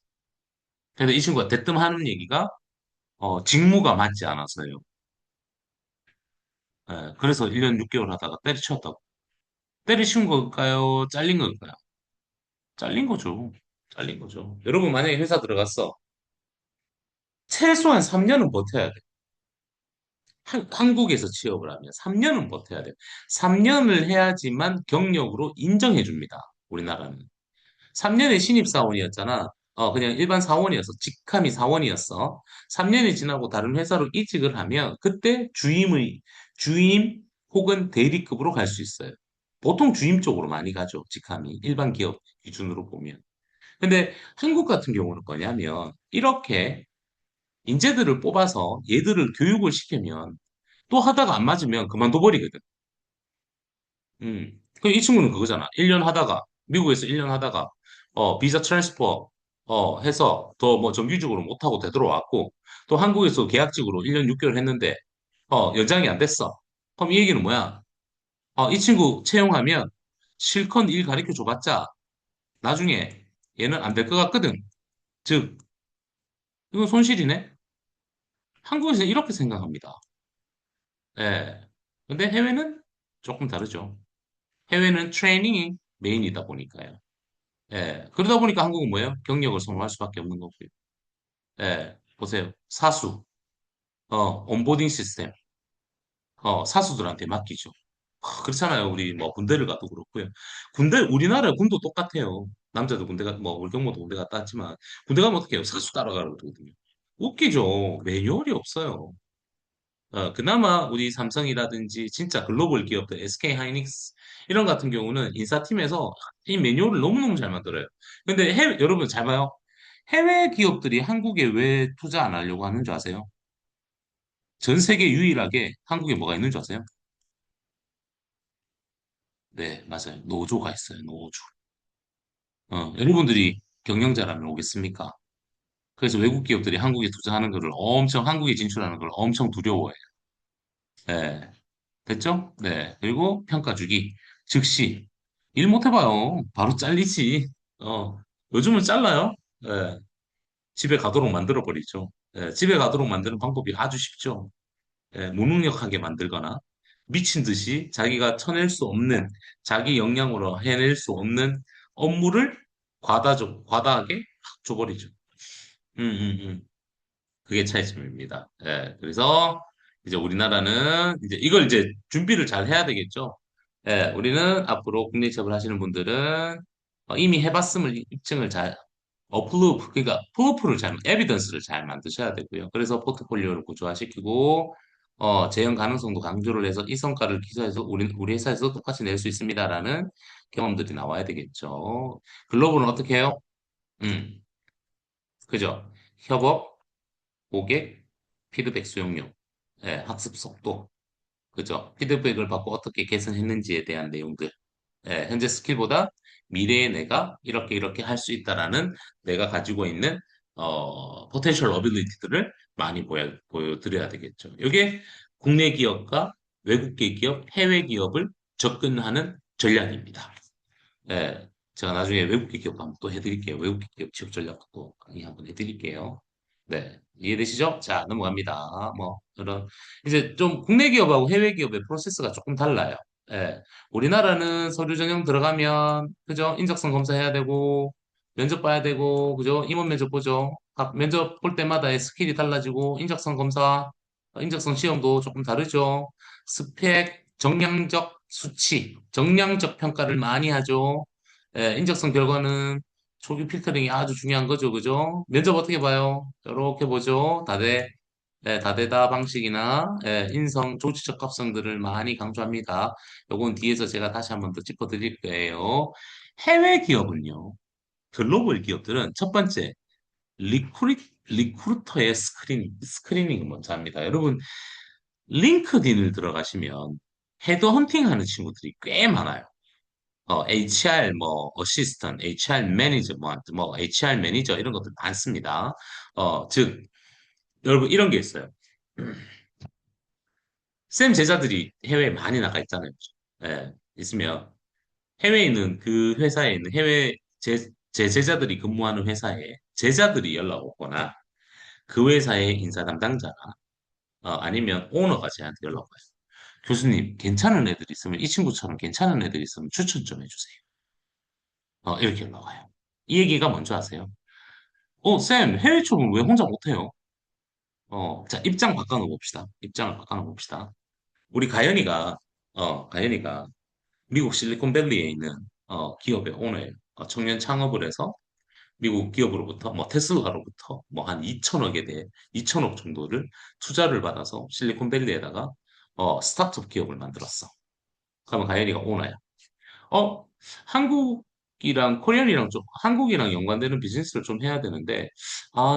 그래서 이 친구가 대뜸 하는 얘기가 직무가 맞지 않아서요. 그래서 1년 6개월 하다가 때려치웠다고. 때려치운 걸까요? 잘린 걸까요? 잘린 거죠. 잘린 거죠. 여러분 만약에 회사 들어갔어. 최소한 3년은 버텨야 돼. 한국에서 취업을 하면 3년은 버텨야 돼. 3년을 해야지만 경력으로 인정해 줍니다. 우리나라는. 3년의 신입사원이었잖아. 그냥 일반 사원이었어. 직함이 사원이었어. 3년이 지나고 다른 회사로 이직을 하면 그때 주임 혹은 대리급으로 갈 수 있어요. 보통 주임 쪽으로 많이 가죠. 직함이. 일반 기업 기준으로 보면. 근데 한국 같은 경우는 뭐냐면 이렇게 인재들을 뽑아서 얘들을 교육을 시키면 또 하다가 안 맞으면 그만둬 버리거든. 이 친구는 그거잖아. 1년 하다가, 미국에서 1년 하다가, 비자 트랜스퍼, 해서 더 뭐 정규직으로 못하고 되돌아왔고, 또 한국에서 계약직으로 1년 6개월 했는데, 연장이 안 됐어. 그럼 이 얘기는 뭐야? 이 친구 채용하면 실컷 일 가르쳐 줘봤자 나중에 얘는 안 될 것 같거든. 즉, 이건 손실이네? 한국에서는 이렇게 생각합니다. 예. 근데 해외는 조금 다르죠. 해외는 트레이닝이 메인이다 보니까요. 예. 그러다 보니까 한국은 뭐예요? 경력을 선호할 수밖에 없는 거고요. 예. 보세요. 사수, 온보딩 시스템, 사수들한테 맡기죠. 그렇잖아요. 우리 뭐 군대를 가도 그렇고요. 우리나라 군도 똑같아요. 남자도 뭐 우리 경모도 군대 갔다 왔지만 군대 가면 어떻게 해요? 사수 따라가라 그러거든요. 웃기죠. 매뉴얼이 없어요. 그나마 우리 삼성이라든지 진짜 글로벌 기업들, SK 하이닉스 이런 같은 경우는 인사팀에서 이 매뉴얼을 너무너무 잘 만들어요. 근데 여러분 잘 봐요. 해외 기업들이 한국에 왜 투자 안 하려고 하는 줄 아세요? 전 세계 유일하게 한국에 뭐가 있는 줄 아세요? 네, 맞아요. 노조가 있어요. 노조. 여러분들이 경영자라면 오겠습니까? 그래서 외국 기업들이 한국에 투자하는 거를 한국에 진출하는 걸 엄청 두려워해요. 네. 됐죠? 네. 그리고 평가 주기. 즉시. 일 못 해봐요. 바로 잘리지. 어. 요즘은 잘라요. 네. 집에 가도록 만들어버리죠. 네. 집에 가도록 만드는 방법이 아주 쉽죠. 네. 무능력하게 만들거나 미친 듯이 자기가 쳐낼 수 없는 자기 역량으로 해낼 수 없는 업무를 과다하게 확 줘버리죠. 음, 음, 음. 그게 차이점입니다. 예, 그래서 이제 우리나라는 이제 이걸 이제 준비를 잘 해야 되겠죠. 예, 우리는 앞으로 국내 취업을 하시는 분들은 이미 해봤음을 입증을 잘, 그러니까 프루프를 에비던스를 잘 만드셔야 되고요. 그래서 포트폴리오를 구조화시키고, 재현 가능성도 강조를 해서 이 성과를 기사에서 우리 회사에서 똑같이 낼 수 있습니다라는 경험들이 나와야 되겠죠. 글로벌은 어떻게 해요? 음, 그죠? 협업, 고객, 피드백 수용료, 예, 학습 속도, 그죠? 피드백을 받고 어떻게 개선했는지에 대한 내용들, 예, 현재 스킬보다 미래의 내가 이렇게 이렇게 할 수 있다라는 내가 가지고 있는 포텐셜 어빌리티들을 많이 보여드려야 되겠죠. 이게 국내 기업과 외국계 기업, 해외 기업을 접근하는 전략입니다. 예, 제가 나중에 외국계 기업 한번 또 해드릴게요. 외국계 기업 취업 전략도 강의 한번 해드릴게요. 네, 이해되시죠? 자, 넘어갑니다. 뭐, 이제 좀 국내 기업하고 해외 기업의 프로세스가 조금 달라요. 예, 우리나라는 서류 전형 들어가면, 그죠? 인적성 검사해야 되고, 면접 봐야 되고, 그죠? 임원 면접 보죠. 각 면접 볼 때마다의 스킬이 달라지고, 인적성 검사, 인적성 시험도 조금 다르죠. 스펙, 정량적 수치, 정량적 평가를 많이 하죠. 예, 인적성 결과는 초기 필터링이 아주 중요한 거죠. 그죠? 면접 어떻게 봐요? 이렇게 보죠. 다대다 방식이나 인성, 조직 적합성들을 많이 강조합니다. 요건 뒤에서 제가 다시 한번 더 짚어드릴 거예요. 해외 기업은요, 글로벌 기업들은 첫 번째, 리크루터의 스크리닝을 먼저 합니다. 여러분, 링크드인을 들어가시면 헤드헌팅 하는 친구들이 꽤 많아요. HR 어시스턴, HR 매니저 뭐 HR 매니저 이런 것들 많습니다. 즉 여러분 이런 게 있어요. 쌤 제자들이 해외에 많이 나가 있잖아요. 예, 있으면 해외에 있는 그 회사에 있는 제 제자들이 근무하는 회사에 제자들이 연락 오거나 그 회사의 인사 담당자나 아니면 오너가 저한테 연락 와요. 교수님, 괜찮은 애들 있으면 이 친구처럼 괜찮은 애들 있으면 추천 좀 해주세요. 이렇게 연락 와요. 이 얘기가 뭔지 아세요? 쌤, 해외 출근 왜 혼자 못해요? 자, 입장 바꿔놓어 봅시다. 입장을 바꿔놓어 봅시다. 우리 가연이가 미국 실리콘밸리에 있는 기업의 오너예요. 청년 창업을 해서 미국 기업으로부터 뭐 테슬라로부터 뭐 한 2천억에 대해 2천억 정도를 투자를 받아서 실리콘밸리에다가 스타트업 기업을 만들었어. 그러면 가연이가 오너야. 어, 한국이랑 연관되는 비즈니스를 좀 해야 되는데,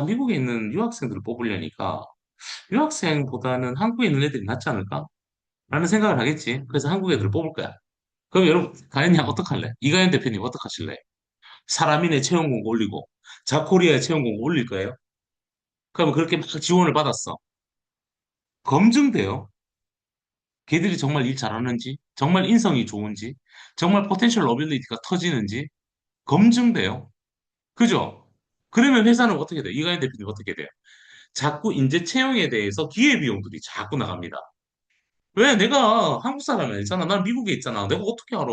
미국에 있는 유학생들을 뽑으려니까 유학생보다는 한국에 있는 애들이 낫지 않을까? 라는 생각을 하겠지. 그래서 한국 애들을 뽑을 거야. 그럼 여러분, 가연이 어떡할래? 이가연 대표님 어떡하실래? 사람인의 채용 공고 올리고, 자코리아의 채용 공고 올릴 거예요? 그러면 그렇게 막 지원을 받았어. 검증돼요. 걔들이 정말 일 잘하는지? 정말 인성이 좋은지, 정말 포텐셜 어빌리티가 터지는지 검증돼요. 그죠? 그러면 회사는 어떻게 돼요? 이가연 대표님 어떻게 돼요? 자꾸 인재 채용에 대해서 기회비용들이 자꾸 나갑니다. 왜? 내가 한국 사람이 아니잖아. 난 미국에 있잖아. 내가 어떻게 알아?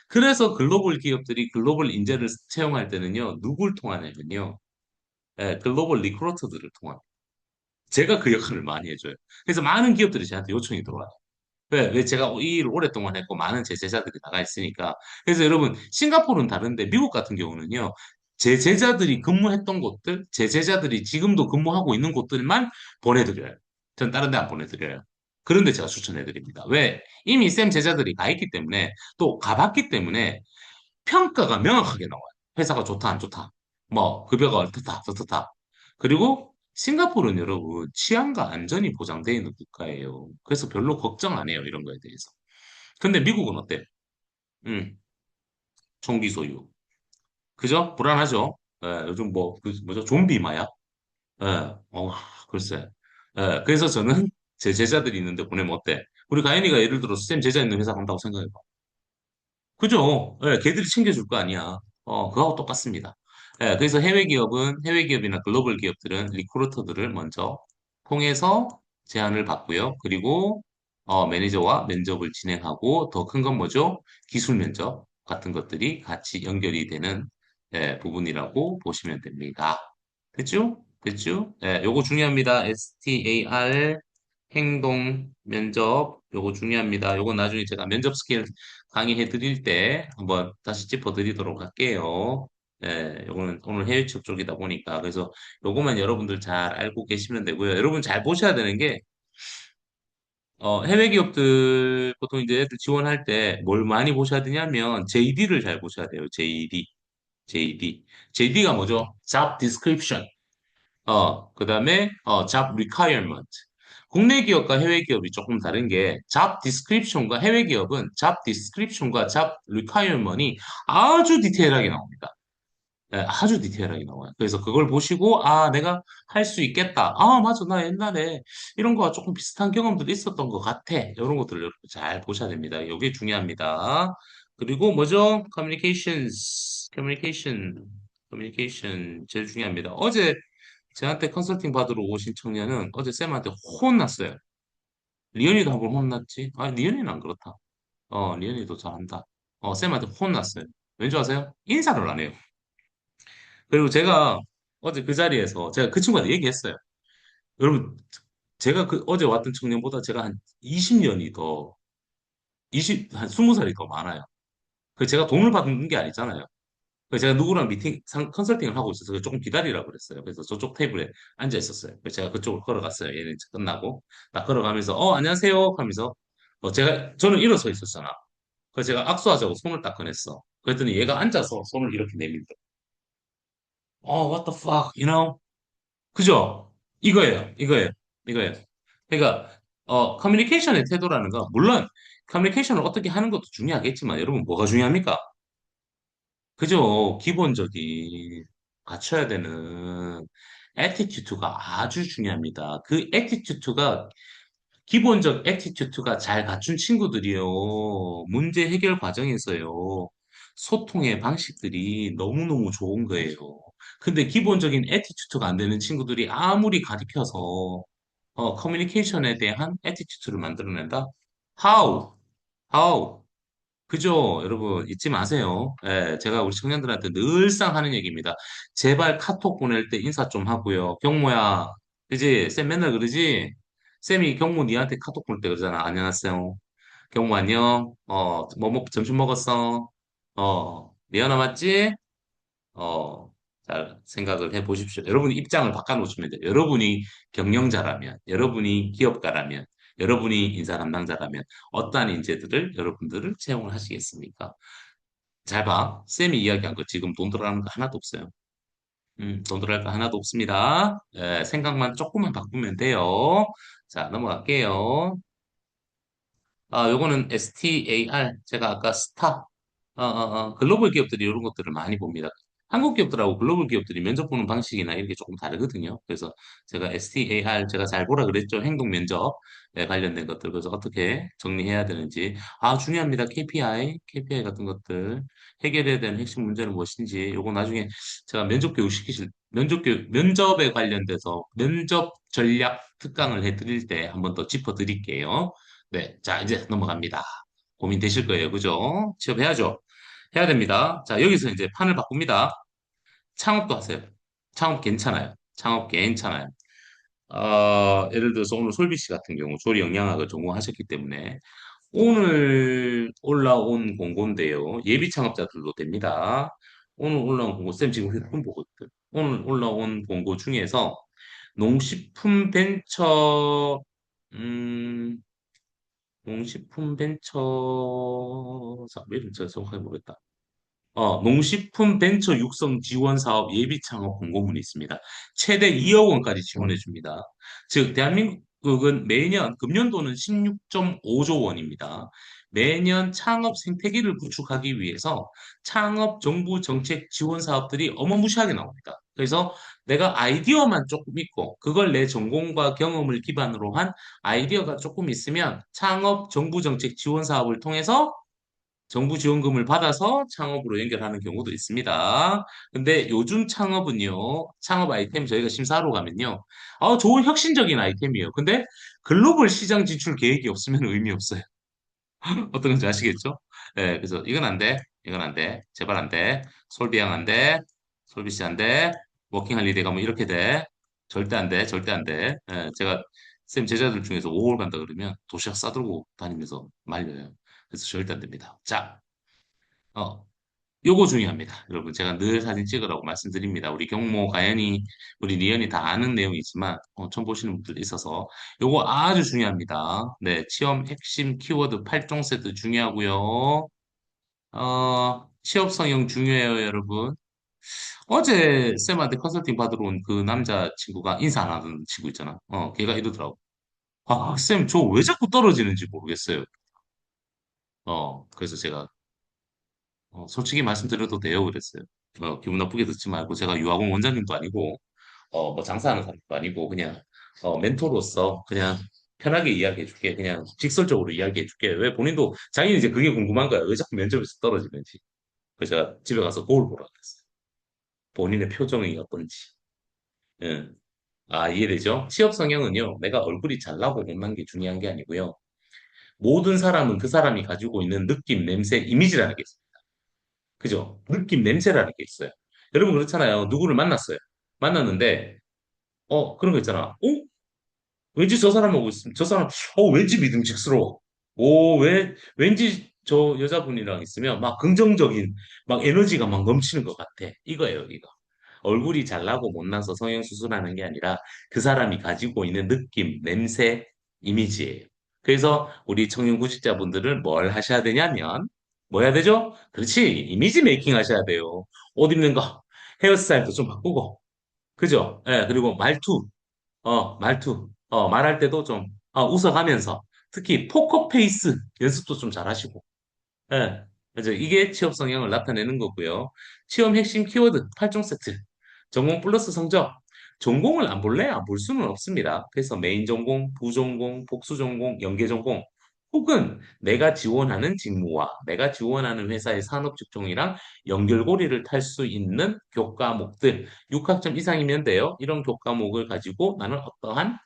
그래서 글로벌 기업들이 글로벌 인재를 채용할 때는요, 누굴 통하냐면요. 예, 글로벌 리크루터들을 통합니다. 제가 그 역할을 많이 해줘요. 그래서 많은 기업들이 저한테 요청이 들어와요. 왜 제가 이 일을 오랫동안 했고 많은 제 제자들이 나가 있으니까. 그래서 여러분, 싱가포르는 다른데 미국 같은 경우는요, 제 제자들이 근무했던 곳들, 제 제자들이 지금도 근무하고 있는 곳들만 보내드려요. 전 다른 데 안 보내드려요. 그런데 제가 추천해드립니다. 왜? 이미 쌤 제자들이 가 있기 때문에, 또 가봤기 때문에 평가가 명확하게 나와요. 회사가 좋다, 안 좋다. 뭐, 급여가 어떻다, 어떻다. 그리고 싱가포르는 여러분, 치안과 안전이 보장되어 있는 국가예요. 그래서 별로 걱정 안 해요, 이런 거에 대해서. 근데 미국은 어때? 음, 총기 소유. 그죠? 불안하죠? 요즘 뭐, 뭐죠? 좀비 마약? 예, 글쎄. 그래서 저는 제 제자들이 있는데 보내면 어때? 우리 가인이가 예를 들어 쌤 제자 있는 회사 간다고 생각해봐. 그죠? 예, 걔들이 챙겨줄 거 아니야. 그거하고 똑같습니다. 그래서 해외 기업이나 글로벌 기업들은 리크루터들을 먼저 통해서 제안을 받고요. 그리고 매니저와 면접을 진행하고 더 큰 건 뭐죠? 기술 면접 같은 것들이 같이 연결이 되는 부분이라고 보시면 됩니다. 됐죠? 됐죠? 요거 중요합니다. STAR 행동 면접 요거 중요합니다. 요거 나중에 제가 면접 스킬 강의해 드릴 때 한번 다시 짚어 드리도록 할게요. 요거는 오늘 해외 취업 쪽이다 보니까 그래서 요거만 여러분들 잘 알고 계시면 되고요. 여러분 잘 보셔야 되는 게 해외 기업들 보통 이제 애들 지원할 때 뭘 많이 보셔야 되냐면 JD를 잘 보셔야 돼요. JD. JD. JD가 뭐죠? Job Description. 그다음에 job requirement. 국내 기업과 해외 기업이 조금 다른 게 job description과 해외 기업은 job description과 job requirement이 아주 디테일하게 나옵니다. 아주 디테일하게 나와요. 그래서 그걸 보시고 내가 할 수 있겠다. 맞아. 나 옛날에 이런 거와 조금 비슷한 경험들이 있었던 것 같아. 이런 것들을 여러분 잘 보셔야 됩니다. 이게 중요합니다. 그리고 뭐죠? communication 제일 중요합니다. 어제 저한테 컨설팅 받으러 오신 청년은 어제 쌤한테 혼났어요. 리언이도 한번 혼났지? 리언이는 안 그렇다. 리언이도 잘한다. 쌤한테 혼났어요. 왠지 아세요? 인사를 안 해요. 그리고 제가 어제 그 자리에서 제가 그 친구한테 얘기했어요. 여러분, 제가 그 어제 왔던 청년보다 제가 한 20년이 더, 한 20살이 더 많아요. 그 제가 돈을 받는 게 아니잖아요. 그래서 제가 누구랑 컨설팅을 하고 있어서 조금 기다리라고 그랬어요. 그래서 저쪽 테이블에 앉아 있었어요. 그래서 제가 그쪽으로 걸어갔어요. 얘는 이제 끝나고. 딱 걸어가면서, 안녕하세요. 하면서, 저는 일어서 있었잖아. 그래서 제가 악수하자고 손을 딱 꺼냈어. 그랬더니 얘가 앉아서 손을 이렇게 내밀더라고요. What the fuck, you know? 그죠? 이거예요. 그러니까, 커뮤니케이션의 태도라는 거, 물론, 커뮤니케이션을 어떻게 하는 것도 중요하겠지만, 여러분, 뭐가 중요합니까? 그죠? 기본적인 갖춰야 되는 애티튜드가 아주 중요합니다. 그 애티튜드가 기본적 애티튜드가 잘 갖춘 친구들이요. 문제 해결 과정에서요. 소통의 방식들이 너무너무 좋은 거예요. 근데 기본적인 애티튜드가 안 되는 친구들이 아무리 가르쳐서 커뮤니케이션에 대한 애티튜드를 만들어낸다? How? How? 그죠? 여러분, 잊지 마세요. 제가 우리 청년들한테 늘상 하는 얘기입니다. 제발 카톡 보낼 때 인사 좀 하고요. 경모야, 그지? 쌤 맨날 그러지? 쌤이 경모 니한테 카톡 보낼 때 그러잖아. 안녕하세요. 경모 안녕. 점심 먹었어? 미연아 맞지? 잘 생각을 해 보십시오. 여러분이 입장을 바꿔놓으시면 돼요. 여러분이 경영자라면, 여러분이 기업가라면, 여러분이 인사 담당자라면, 어떠한 인재들을 여러분들을 채용을 하시겠습니까? 잘 봐. 쌤이 이야기한 거 지금 돈 들어가는 거 하나도 없어요. 돈 들어갈 거 하나도 없습니다. 생각만 조금만 바꾸면 돼요. 자, 넘어갈게요. 요거는 STAR. 제가 아까 스타, 글로벌 기업들이 이런 것들을 많이 봅니다. 한국 기업들하고 글로벌 기업들이 면접 보는 방식이나 이렇게 조금 다르거든요. 그래서 제가 STAR 제가 잘 보라 그랬죠. 행동 면접에 관련된 것들. 그래서 어떻게 정리해야 되는지. 아, 중요합니다. KPI 같은 것들. 해결해야 되는 핵심 문제는 무엇인지. 요거 나중에 제가 면접 교육 시키실, 면접 교육, 면접에 관련돼서 면접 전략 특강을 해드릴 때 한번 더 짚어드릴게요. 네. 자, 이제 넘어갑니다. 고민되실 거예요. 그죠? 취업해야죠. 해야 됩니다. 자, 여기서 이제 판을 바꿉니다. 창업도 하세요. 창업 괜찮아요. 창업 괜찮아요. 예를 들어서 오늘 솔비 씨 같은 경우 조리 영양학을 전공하셨기 때문에 오늘 올라온 공고인데요. 예비 창업자들도 됩니다. 오늘 올라온 공고, 쌤 지금 휴대폰 보고 있거든. 오늘 올라온 공고 중에서 농식품 벤처, 음, 농식품 벤처, 왜 이름 제가 정확하게 모르겠다. 농식품 벤처 육성 지원 사업 예비 창업 공고문이 있습니다. 최대 2억 원까지 지원해 줍니다. 즉, 대한민국은 매년, 금년도는 16.5조 원입니다. 매년 창업 생태계를 구축하기 위해서 창업 정부 정책 지원 사업들이 어마무시하게 나옵니다. 그래서 내가 아이디어만 조금 있고, 그걸 내 전공과 경험을 기반으로 한 아이디어가 조금 있으면 창업 정부 정책 지원 사업을 통해서 정부 지원금을 받아서 창업으로 연결하는 경우도 있습니다. 근데 요즘 창업은요, 창업 아이템 저희가 심사하러 가면요, 좋은 혁신적인 아이템이에요. 근데 글로벌 시장 진출 계획이 없으면 의미 없어요. 어떤 건지 아시겠죠? 네, 그래서 이건 안 돼, 이건 안 돼, 제발 안 돼, 솔비양 안 돼, 솔비씨 안 돼, 워킹 할리데이가 뭐 이렇게 돼. 절대 안 돼, 절대 안 돼. 제가 쌤 제자들 중에서 5월 간다 그러면 도시락 싸들고 다니면서 말려요. 그래서 절대 안 됩니다. 자, 어, 요거 중요합니다. 여러분, 제가 늘 사진 찍으라고 말씀드립니다. 우리 경모, 가연이, 우리 리연이 다 아는 내용이지만, 처음 보시는 분들 있어서, 요거 아주 중요합니다. 네, 취업 핵심 키워드 8종 세트 중요하고요. 취업 성형 중요해요, 여러분. 어제 쌤한테 컨설팅 받으러 온 그 남자친구가 인사 안 하던 친구 있잖아. 걔가 이러더라고. 아, 쌤, 저 왜 자꾸 떨어지는지 모르겠어요. 그래서 제가 솔직히 말씀드려도 돼요, 그랬어요. 기분 나쁘게 듣지 말고, 제가 유학원 원장님도 아니고, 뭐 장사하는 사람도 아니고, 그냥, 멘토로서 그냥 편하게 이야기해 줄게. 그냥 직설적으로 이야기해 줄게. 왜 본인도, 자기는 이제 그게 궁금한 거야. 왜 자꾸 면접에서 떨어지는지. 그래서 제가 집에 가서 거울 보라 그랬어요. 본인의 표정이 어떤지. 예. 이해되죠? 취업 성향은요, 내가 얼굴이 잘나고 못난 게 중요한 게 아니고요. 모든 사람은 그 사람이 가지고 있는 느낌, 냄새, 이미지라는 게 있어요. 그죠? 느낌, 냄새라는 게 있어요. 여러분 그렇잖아요. 누구를 만났어요. 만났는데, 그런 거 있잖아. 왠지 저 사람하고 있으면, 저 사람, 왠지 믿음직스러워. 왠지 저 여자분이랑 있으면 막 긍정적인, 막 에너지가 막 넘치는 것 같아. 이거예요, 이거. 얼굴이 잘나고 못나서 성형수술하는 게 아니라 그 사람이 가지고 있는 느낌, 냄새, 이미지예요. 그래서 우리 청년구직자분들은 뭘 하셔야 되냐면, 뭐 해야 되죠? 그렇지, 이미지 메이킹 하셔야 돼요. 옷 입는 거, 헤어스타일도 좀 바꾸고, 그죠? 예, 그리고 말투, 말할 때도 좀, 웃어가면서, 특히 포커페이스 연습도 좀 잘하시고, 예. 그래서 이게 취업 성향을 나타내는 거고요. 취업 핵심 키워드 8종 세트. 전공 플러스 성적. 전공을 안 볼래? 안 볼 수는 없습니다. 그래서 메인 전공, 부전공, 복수 전공, 연계 전공. 혹은 내가 지원하는 직무와 내가 지원하는 회사의 산업 직종이랑 연결고리를 탈 수 있는 교과목들. 6학점 이상이면 돼요. 이런 교과목을 가지고 나는 어떠한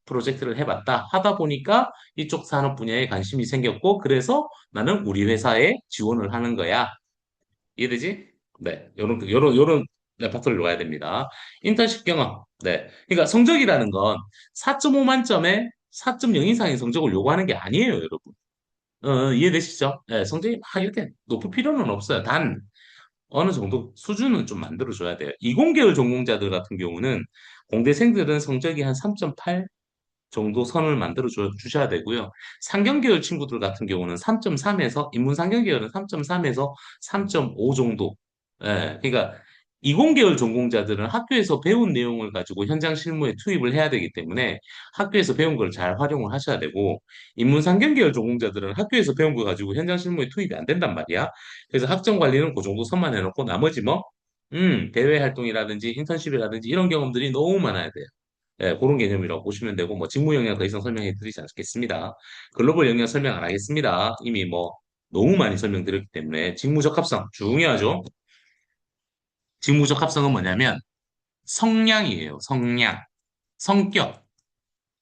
프로젝트를 해봤다 하다 보니까 이쪽 산업 분야에 관심이 생겼고, 그래서 나는 우리 회사에 지원을 하는 거야. 이해되지? 네. 요런 레파토리를 놓아야 됩니다. 인턴십 경험. 네. 그러니까 성적이라는 건 4.5 만점에 4.0 이상의 성적을 요구하는 게 아니에요, 여러분. 이해되시죠? 네, 성적이 막 이렇게 높을 필요는 없어요. 단, 어느 정도 수준은 좀 만들어줘야 돼요. 이공계열 전공자들 같은 경우는 공대생들은 성적이 한 3.8 정도 선을 만들어 주셔야 되고요. 상경계열 친구들 같은 경우는 3.3에서, 인문 상경계열은 3.3에서 3.5 정도. 그러니까 이공계열 전공자들은 학교에서 배운 내용을 가지고 현장 실무에 투입을 해야 되기 때문에 학교에서 배운 걸 잘 활용을 하셔야 되고, 인문 상경계열 전공자들은 학교에서 배운 걸 가지고 현장 실무에 투입이 안 된단 말이야. 그래서 학점 관리는 그 정도 선만 해놓고 나머지 뭐 대외 활동이라든지 인턴십이라든지 이런 경험들이 너무 많아야 돼요. 예, 그런 개념이라고 보시면 되고, 뭐, 직무 영역 더 이상 설명해 드리지 않겠습니다. 글로벌 영역 설명 안 하겠습니다. 이미 뭐, 너무 많이 설명드렸기 때문에, 직무 적합성, 중요하죠? 직무 적합성은 뭐냐면, 성량이에요, 성량. 성격,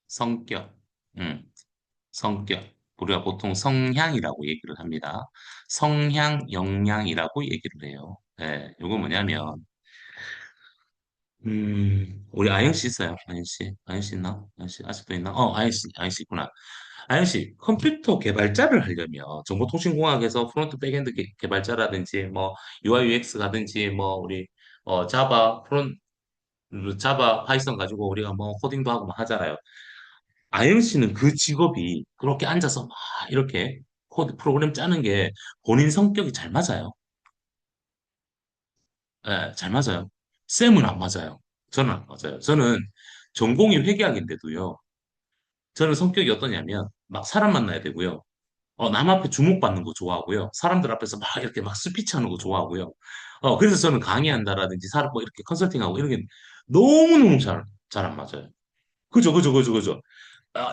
성격, 음, 성격. 우리가 보통 성향이라고 얘기를 합니다. 성향, 역량이라고 얘기를 해요. 예, 요거 뭐냐면, 우리 아영 씨 있어요? 아영 씨? 아영 씨 있나? 아영 씨 아직도 있나? 아영 씨 있구나. 아영 씨, 컴퓨터 개발자를 하려면 정보통신공학에서 프론트 백엔드 개발자라든지 뭐 UI UX 가든지 뭐 우리 자바 자바 파이썬 가지고 우리가 뭐 코딩도 하고 막 하잖아요. 아영 씨는 그 직업이 그렇게 앉아서 막 이렇게 코드 프로그램 짜는 게 본인 성격이 잘 맞아요. 예, 잘 맞아요. 쌤은 안 맞아요. 저는 안 맞아요. 저는 전공이 회계학인데도요. 저는 성격이 어떠냐면 막 사람 만나야 되고요. 남 앞에 주목받는 거 좋아하고요. 사람들 앞에서 막 이렇게 막 스피치 하는 거 좋아하고요. 그래서 저는 강의한다라든지 사람 뭐 이렇게 컨설팅하고 이런 게 너무너무 잘 안 맞아요. 그죠.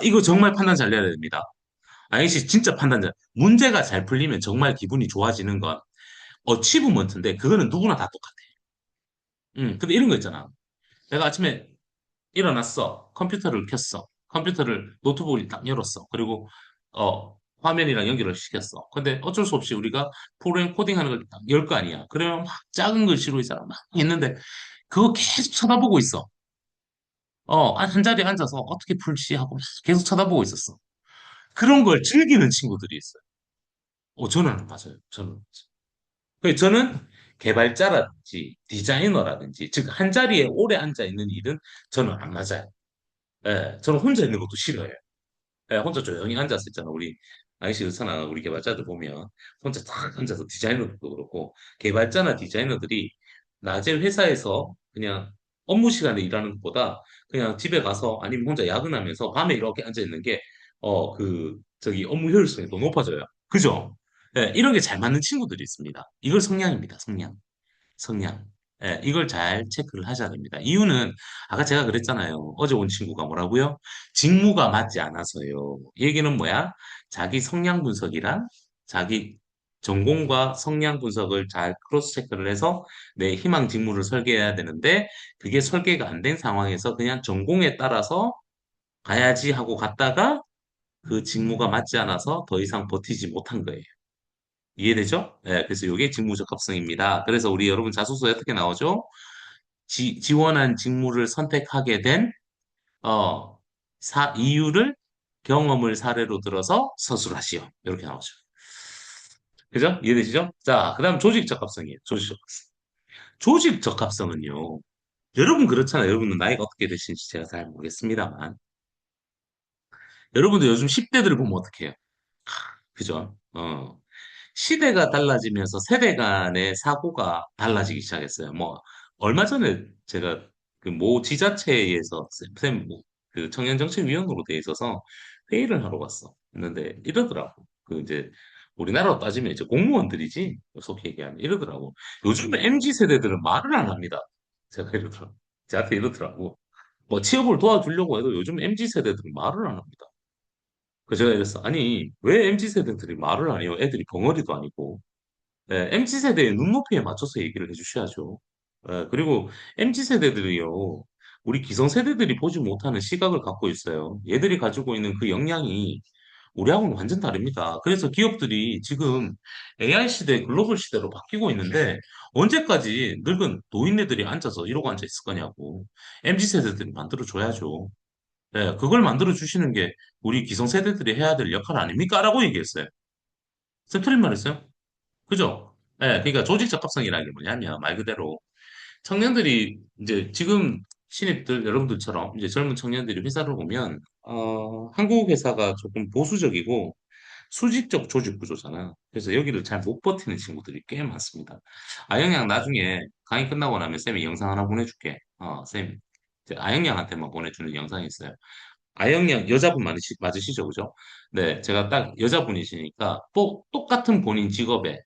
이거 정말 판단 잘 내야 됩니다. 아니, 씨, 진짜 판단 잘. 문제가 잘 풀리면 정말 기분이 좋아지는 건 어치브먼트인데, 그거는 누구나 다 똑같아. 근데 이런 거 있잖아. 내가 아침에 일어났어. 컴퓨터를 켰어. 컴퓨터를, 노트북을 딱 열었어. 그리고, 화면이랑 연결을 시켰어. 근데 어쩔 수 없이 우리가 프로그램 코딩하는 걸 딱 열 거 아니야. 그러면 막 작은 글씨로 있잖아. 막 있는데, 그거 계속 쳐다보고 있어. 한 자리에 앉아서 어떻게 풀지 하고 막 계속 쳐다보고 있었어. 그런 걸 즐기는 친구들이 있어요. 저는 안 맞아요. 저는 개발자라든지 디자이너라든지, 즉, 한 자리에 오래 앉아 있는 일은 저는 안 맞아요. 예, 저는 혼자 있는 것도 싫어해요. 예, 혼자 조용히 앉아서 있잖아. 우리 아이씨 그렇잖아. 우리 개발자들 보면 혼자 딱 앉아서 디자이너도 그렇고 개발자나 디자이너들이 낮에 회사에서 그냥 업무 시간에 일하는 것보다 그냥 집에 가서 아니면 혼자 야근하면서 밤에 이렇게 앉아 있는 게 저기 업무 효율성이 더 높아져요. 그죠? 예, 이런 게 잘 맞는 친구들이 있습니다. 이걸 성향입니다. 성향. 예, 이걸 잘 체크를 하셔야 됩니다. 이유는 아까 제가 그랬잖아요. 어제 온 친구가 뭐라고요? 직무가 맞지 않아서요. 이 얘기는 뭐야? 자기 성향 분석이랑 자기 전공과 성향 분석을 잘 크로스 체크를 해서 내 희망 직무를 설계해야 되는데 그게 설계가 안 된 상황에서 그냥 전공에 따라서 가야지 하고 갔다가 그 직무가 맞지 않아서 더 이상 버티지 못한 거예요. 이해되죠? 네, 그래서 이게 직무적 합성입니다. 그래서 우리 여러분 자소서에 어떻게 나오죠? 지원한 직무를 선택하게 된 이유를 경험을 사례로 들어서 서술하시오. 이렇게 나오죠. 그죠? 이해되시죠? 자, 그다음 조직 적합성이에요. 조직 적합성. 조직 적합성은요. 여러분 그렇잖아요. 여러분은 나이가 어떻게 되시는지 제가 잘 모르겠습니다만 여러분도 요즘 10대들을 보면 어떻게 해요? 그죠? 시대가 달라지면서 세대 간의 사고가 달라지기 시작했어요. 뭐, 얼마 전에 제가 그 모 지자체에서 그 청년정책위원으로 돼 있어서 회의를 하러 갔어. 했는데 이러더라고. 그 이제 우리나라로 따지면 이제 공무원들이지. 속히 얘기하면 이러더라고. 요즘 MZ 세대들은 말을 안 합니다. 제가 이러더라고. 저한테 이러더라고. 뭐 취업을 도와주려고 해도 요즘 MZ 세대들은 말을 안 합니다. 그래서 제가 이랬어. 아니, 왜 MZ 세대들이 말을 안 해요? 애들이 벙어리도 아니고. MZ 세대의 눈높이에 맞춰서 얘기를 해주셔야죠. 그리고 MZ 세대들이요, 우리 기성세대들이 보지 못하는 시각을 갖고 있어요. 얘들이 가지고 있는 그 역량이 우리하고는 완전 다릅니다. 그래서 기업들이 지금 AI 시대, 글로벌 시대로 바뀌고 있는데 언제까지 늙은 노인네들이 앉아서 이러고 앉아 있을 거냐고. MZ 세대들이 만들어줘야죠. 그걸 만들어주시는 게 우리 기성세대들이 해야 될 역할 아닙니까? 라고 얘기했어요. 틀린 말했어요? 그죠? 그러니까 조직 적합성이라는 게 뭐냐면 말 그대로 청년들이 이제 지금 신입들 여러분들처럼 이제 젊은 청년들이 회사를 오면 한국 회사가 조금 보수적이고 수직적 조직 구조잖아. 그래서 여기를 잘 못 버티는 친구들이 꽤 많습니다. 아영양 나중에 강의 끝나고 나면 쌤이 영상 하나 보내줄게. 쌤 아영양한테만 보내주는 영상이 있어요. 아영양 여자분 맞으시죠, 그죠? 네, 제가 딱 여자분이시니까 똑같은 본인 직업에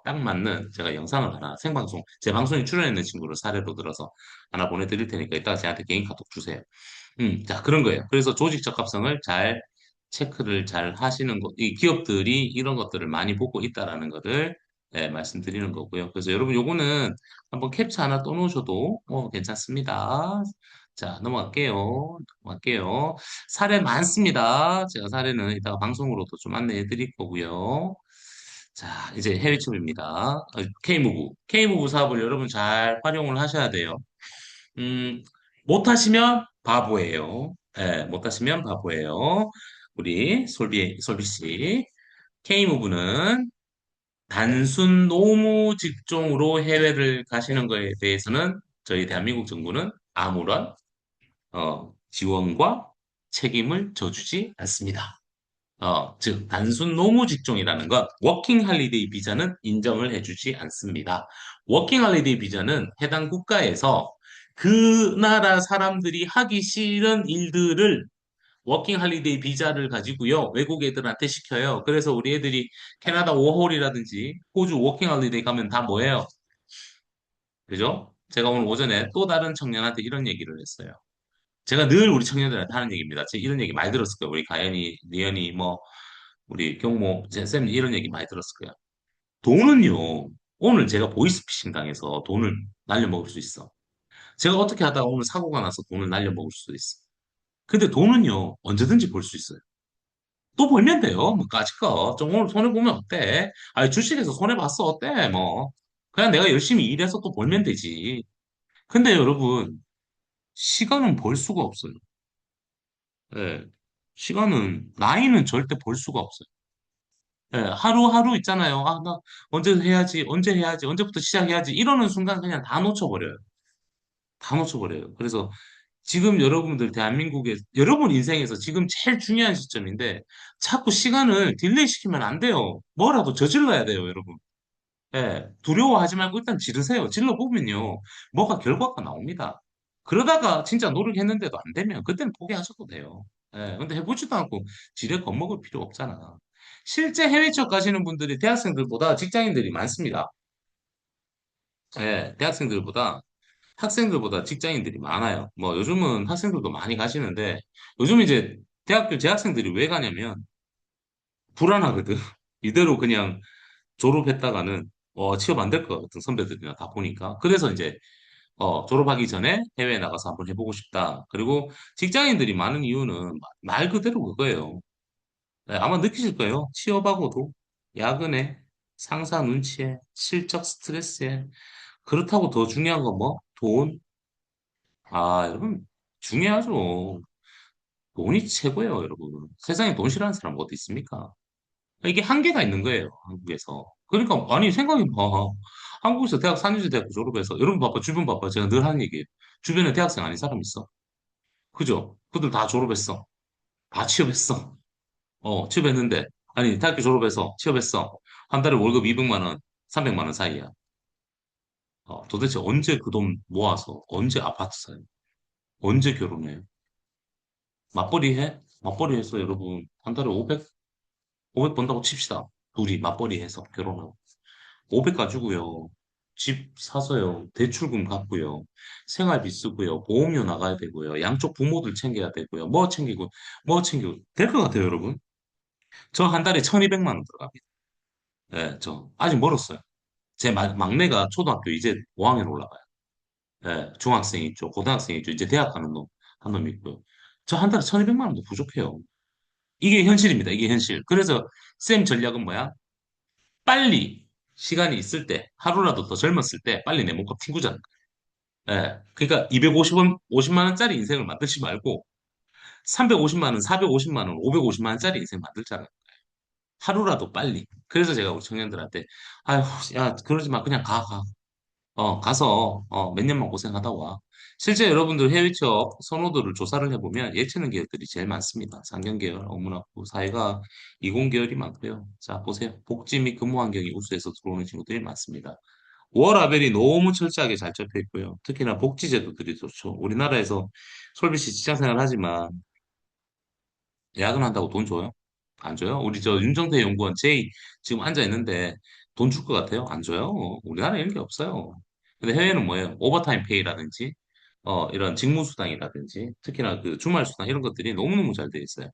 딱 맞는 제가 영상을 하나 생방송, 제 방송에 출연했는 친구를 사례로 들어서 하나 보내드릴 테니까 이따가 저한테 개인 카톡 주세요. 자, 그런 거예요. 그래서 조직 적합성을 잘 체크를 잘 하시는 것, 이 기업들이 이런 것들을 많이 보고 있다라는 것을 말씀드리는 거고요. 그래서 여러분 요거는 한번 캡처 하나 또 놓으셔도 괜찮습니다. 자, 넘어갈게요. 사례 많습니다. 제가 사례는 이따가 방송으로도 좀 안내해 드릴 거고요. 자, 이제 해외 취업입니다. K무브. K무브 사업을 여러분 잘 활용을 하셔야 돼요. 음, 못하시면 바보예요. 못하시면 바보예요. 우리 솔비 씨. K무브는 단순 노무 직종으로 해외를 가시는 거에 대해서는 저희 대한민국 정부는 아무런 지원과 책임을 져주지 않습니다. 즉, 단순 노무 직종이라는 것, 워킹 할리데이 비자는 인정을 해주지 않습니다. 워킹 할리데이 비자는 해당 국가에서 그 나라 사람들이 하기 싫은 일들을 워킹 할리데이 비자를 가지고요, 외국 애들한테 시켜요. 그래서 우리 애들이 캐나다 워홀이라든지 호주 워킹 할리데이 가면 다 뭐예요? 그죠? 제가 오늘 오전에 또 다른 청년한테 이런 얘기를 했어요. 제가 늘 우리 청년들한테 하는 얘기입니다. 제가 이런 얘기 많이 들었을 거예요. 우리 가연이, 니연이, 뭐, 우리 경모, 쌤 이런 얘기 많이 들었을 거예요. 돈은요, 오늘 제가 보이스피싱 당해서 돈을 날려먹을 수 있어. 제가 어떻게 하다가 오늘 사고가 나서 돈을 날려먹을 수도 있어. 근데 돈은요, 언제든지 벌 수 있어요. 또 벌면 돼요. 뭐, 까짓거. 좀 오늘 손해보면 어때? 아니, 주식에서 손해봤어. 어때? 뭐. 그냥 내가 열심히 일해서 또 벌면 되지. 근데 여러분, 시간은 벌 수가 없어요. 예. 나이는 절대 벌 수가 없어요. 예, 하루하루 있잖아요. 아, 나 언제부터 시작해야지. 이러는 순간 그냥 다 놓쳐버려요. 다 놓쳐버려요. 그래서 지금 여러분들 대한민국에, 여러분 인생에서 지금 제일 중요한 시점인데 자꾸 시간을 딜레이 시키면 안 돼요. 뭐라도 저질러야 돼요, 여러분. 예, 두려워하지 말고 일단 지르세요. 질러보면요. 뭐가 결과가 나옵니다. 그러다가 진짜 노력했는데도 안 되면 그때는 포기하셔도 돼요. 예, 근데 해보지도 않고 지레 겁먹을 필요 없잖아. 실제 해외 취업 가시는 분들이 대학생들보다 직장인들이 많습니다. 예, 대학생들보다 학생들보다 직장인들이 많아요. 뭐 요즘은 학생들도 많이 가시는데 요즘 이제 대학교 재학생들이 왜 가냐면 불안하거든. 이대로 그냥 졸업했다가는 취업 안 될 것 같은 선배들이나 다 보니까. 그래서 이제 졸업하기 전에 해외에 나가서 한번 해보고 싶다. 그리고 직장인들이 많은 이유는 말 그대로 그거예요. 네, 아마 느끼실 거예요. 취업하고도 야근에, 상사 눈치에, 실적 스트레스에. 그렇다고 더 중요한 건 뭐? 돈. 아, 여러분, 중요하죠. 돈이 최고예요, 여러분. 세상에 돈 싫어하는 사람 어디 있습니까? 이게 한계가 있는 거예요, 한국에서. 그러니까, 아니, 생각해봐. 한국에서 대학 4년제 대학 졸업해서, 여러분 바빠, 주변 바빠. 제가 늘 하는 얘기예요. 주변에 대학생 아닌 사람 있어. 그죠? 그들 다 졸업했어. 다 취업했어. 취업했는데, 아니, 대학교 졸업해서 취업했어. 한 달에 월급 200만 원, 300만 원 사이야. 도대체 언제 그 돈 모아서, 언제 아파트 사요? 언제 결혼해요? 맞벌이 해? 맞벌이 해서 여러분, 한 달에 500 번다고 칩시다. 둘이 맞벌이 해서 결혼하고. 500 가지고요. 집 사서요. 대출금 갚고요. 생활비 쓰고요. 보험료 나가야 되고요. 양쪽 부모들 챙겨야 되고요. 뭐 챙기고. 될 것 같아요, 여러분. 저 한 달에 1200만 원 들어갑니다. 예, 저 아직 멀었어요. 제 막내가 초등학교 이제 5학년 올라가요. 예, 중학생 있죠. 고등학생 있죠. 이제 대학 가는 놈, 한 놈 있고요. 저 한 달에 1200만 원도 부족해요. 이게 현실입니다. 이게 현실. 그래서 쌤 전략은 뭐야? 빨리 시간이 있을 때, 하루라도 더 젊었을 때 빨리 내 몸값 튕구자. 예. 그러니까 50만 원짜리 인생을 만들지 말고 350만 원, 450만 원, 550만 원짜리 인생 만들잖아요. 하루라도 빨리. 그래서 제가 우리 청년들한테 아휴, 야, 그러지 마. 그냥 가. 가서 몇 년만 고생하다 와. 실제 여러분들 해외 취업 선호도를 조사를 해보면 예체능 계열들이 제일 많습니다. 상경계열, 업문학부, 사회가 이공계열이 많고요. 자, 보세요. 복지 및 근무 환경이 우수해서 들어오는 친구들이 많습니다. 워라밸이 너무 철저하게 잘 잡혀 있고요. 특히나 복지 제도들이 좋죠. 우리나라에서 솔비 씨 직장생활 하지만 야근한다고 돈 줘요? 안 줘요? 우리 저 윤정태 연구원 제이 지금 앉아 있는데 돈 줄 것 같아요? 안 줘요. 우리나라 이런 게 없어요. 근데 해외는 뭐예요? 오버타임 페이라든지, 이런 직무수당이라든지, 특히나 그 주말수당 이런 것들이 너무너무 잘 돼 있어요.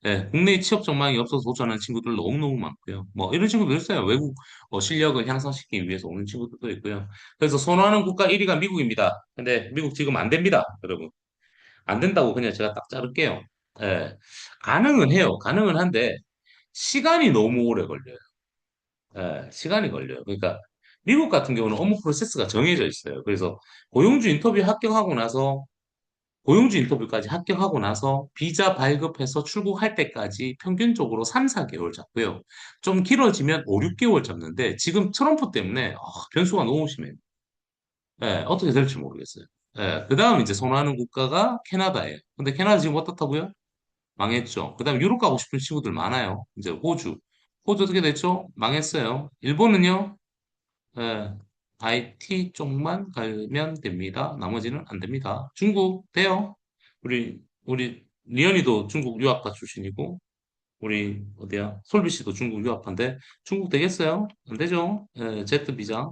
예, 국내 취업 전망이 없어서 도전하는 친구들 너무너무 많고요. 뭐, 이런 친구들 있어요. 외국 실력을 향상시키기 위해서 오는 친구들도 있고요. 그래서 선호하는 국가 1위가 미국입니다. 근데 미국 지금 안 됩니다, 여러분. 안 된다고 그냥 제가 딱 자를게요. 예, 가능은 해요. 가능은 한데, 시간이 너무 오래 걸려요. 예, 시간이 걸려요. 그러니까 미국 같은 경우는 업무 프로세스가 정해져 있어요. 그래서 고용주 인터뷰 합격하고 나서 고용주 인터뷰까지 합격하고 나서 비자 발급해서 출국할 때까지 평균적으로 3, 4개월 잡고요. 좀 길어지면 5, 6개월 잡는데 지금 트럼프 때문에 변수가 너무 심해요. 예, 어떻게 될지 모르겠어요. 예, 그 다음 이제 선호하는 국가가 캐나다예요. 근데 캐나다 지금 어떻다고요? 망했죠. 그 다음 유럽 가고 싶은 친구들 많아요. 이제 호주. 호주 어떻게 됐죠? 망했어요. 일본은요? 예, IT 쪽만 가면 됩니다. 나머지는 안 됩니다. 중국 돼요. 우리 리언이도 중국 유학과 출신이고 우리 어디야? 솔비 씨도 중국 유학파인데 중국 되겠어요? 안 되죠. 예, 제트 비자.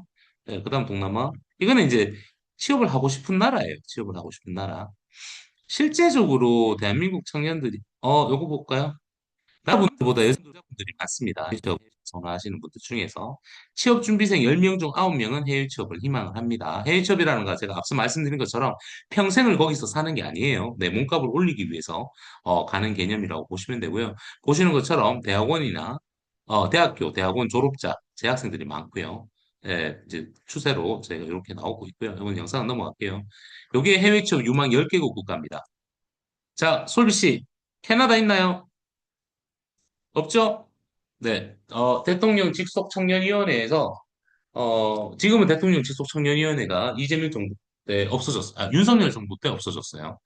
예, 그다음 동남아. 이거는 이제 취업을 하고 싶은 나라예요. 취업을 하고 싶은 나라. 실제적으로 대한민국 청년들이 요거 볼까요? 남자분들보다 여성분들이 많습니다. 취업 선호하시는 분들 중에서 취업준비생 10명 중 9명은 해외 취업을 희망을 합니다. 해외 취업이라는 거 제가 앞서 말씀드린 것처럼 평생을 거기서 사는 게 아니에요. 내 몸값을 올리기 위해서 가는 개념이라고 보시면 되고요. 보시는 것처럼 대학원이나 대학원 졸업자 재학생들이 많고요. 예, 이제 추세로 제가 이렇게 나오고 있고요. 이번 영상 넘어갈게요. 여기에 해외 취업 유망 10개국 국가입니다. 자, 솔비 씨, 캐나다 있나요? 없죠? 네, 대통령 직속 청년위원회에서, 지금은 대통령 직속 청년위원회가 이재명 정부 때 없어졌어요. 윤석열 정부 때 없어졌어요.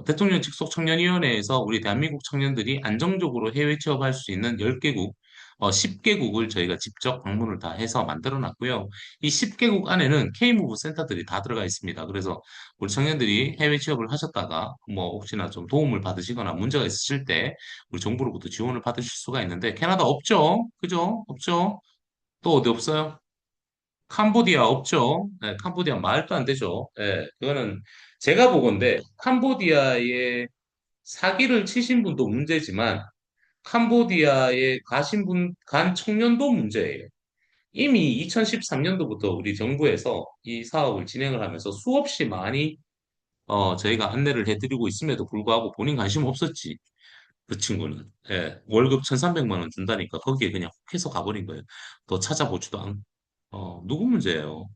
대통령 직속 청년위원회에서 우리 대한민국 청년들이 안정적으로 해외 취업할 수 있는 10개국, 10개국을 저희가 직접 방문을 다 해서 만들어 놨고요. 이 10개국 안에는 K무브 센터들이 다 들어가 있습니다. 그래서 우리 청년들이 해외 취업을 하셨다가 뭐 혹시나 좀 도움을 받으시거나 문제가 있으실 때 우리 정부로부터 지원을 받으실 수가 있는데 캐나다 없죠? 그죠? 없죠? 또 어디 없어요? 캄보디아 없죠? 네, 캄보디아 말도 안 되죠. 네, 그거는 제가 보건데 캄보디아에 사기를 치신 분도 문제지만 캄보디아에 간 청년도 문제예요. 이미 2013년도부터 우리 정부에서 이 사업을 진행을 하면서 수없이 많이 저희가 안내를 해드리고 있음에도 불구하고 본인 관심 없었지. 그 친구는. 예, 월급 1,300만 원 준다니까 거기에 그냥 훅 해서 가버린 거예요. 더 찾아보지도 않고. 누구 문제예요?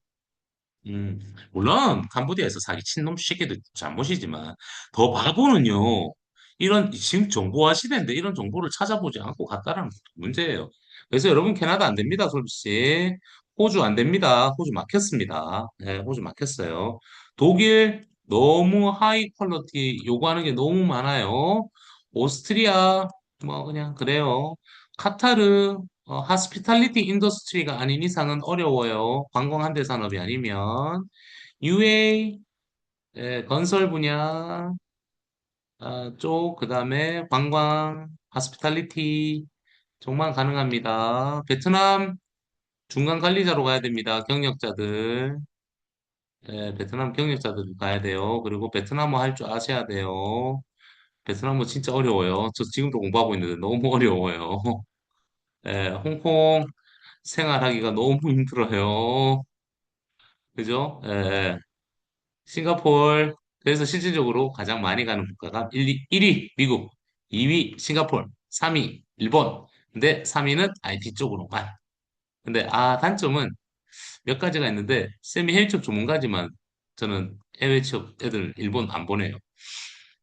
음, 물론 캄보디아에서 사기친 놈 새끼들 잘못이지만 더 바보는요. 이런 지금 정보화 시대인데 이런 정보를 찾아보지 않고 갔다라는 것도 문제예요. 그래서 여러분 캐나다 안 됩니다, 솔비씨. 호주 안 됩니다. 호주 막혔습니다. 네, 호주 막혔어요. 독일 너무 하이 퀄리티 요구하는 게 너무 많아요. 오스트리아 뭐 그냥 그래요. 카타르 하스피탈리티 인더스트리가 아닌 이상은 어려워요. 관광 한대 산업이 아니면 UA 건설 분야 쪽 그다음에 관광 하스피탈리티 쪽만 가능합니다. 베트남 중간 관리자로 가야 됩니다. 경력자들. 베트남 경력자들 가야 돼요. 그리고 베트남어 할 줄 아셔야 돼요. 베트남어 진짜 어려워요. 저 지금도 공부하고 있는데 너무 어려워요. 홍콩 생활하기가 너무 힘들어요. 그죠? 싱가폴. 그래서 실질적으로 가장 많이 가는 국가가 1위 미국, 2위 싱가폴, 3위 일본. 근데 3위는 IT 쪽으로만. 근데 단점은 몇 가지가 있는데 쌤이 해외 취업 전문가지만 저는 해외 취업 애들 일본 안 보내요.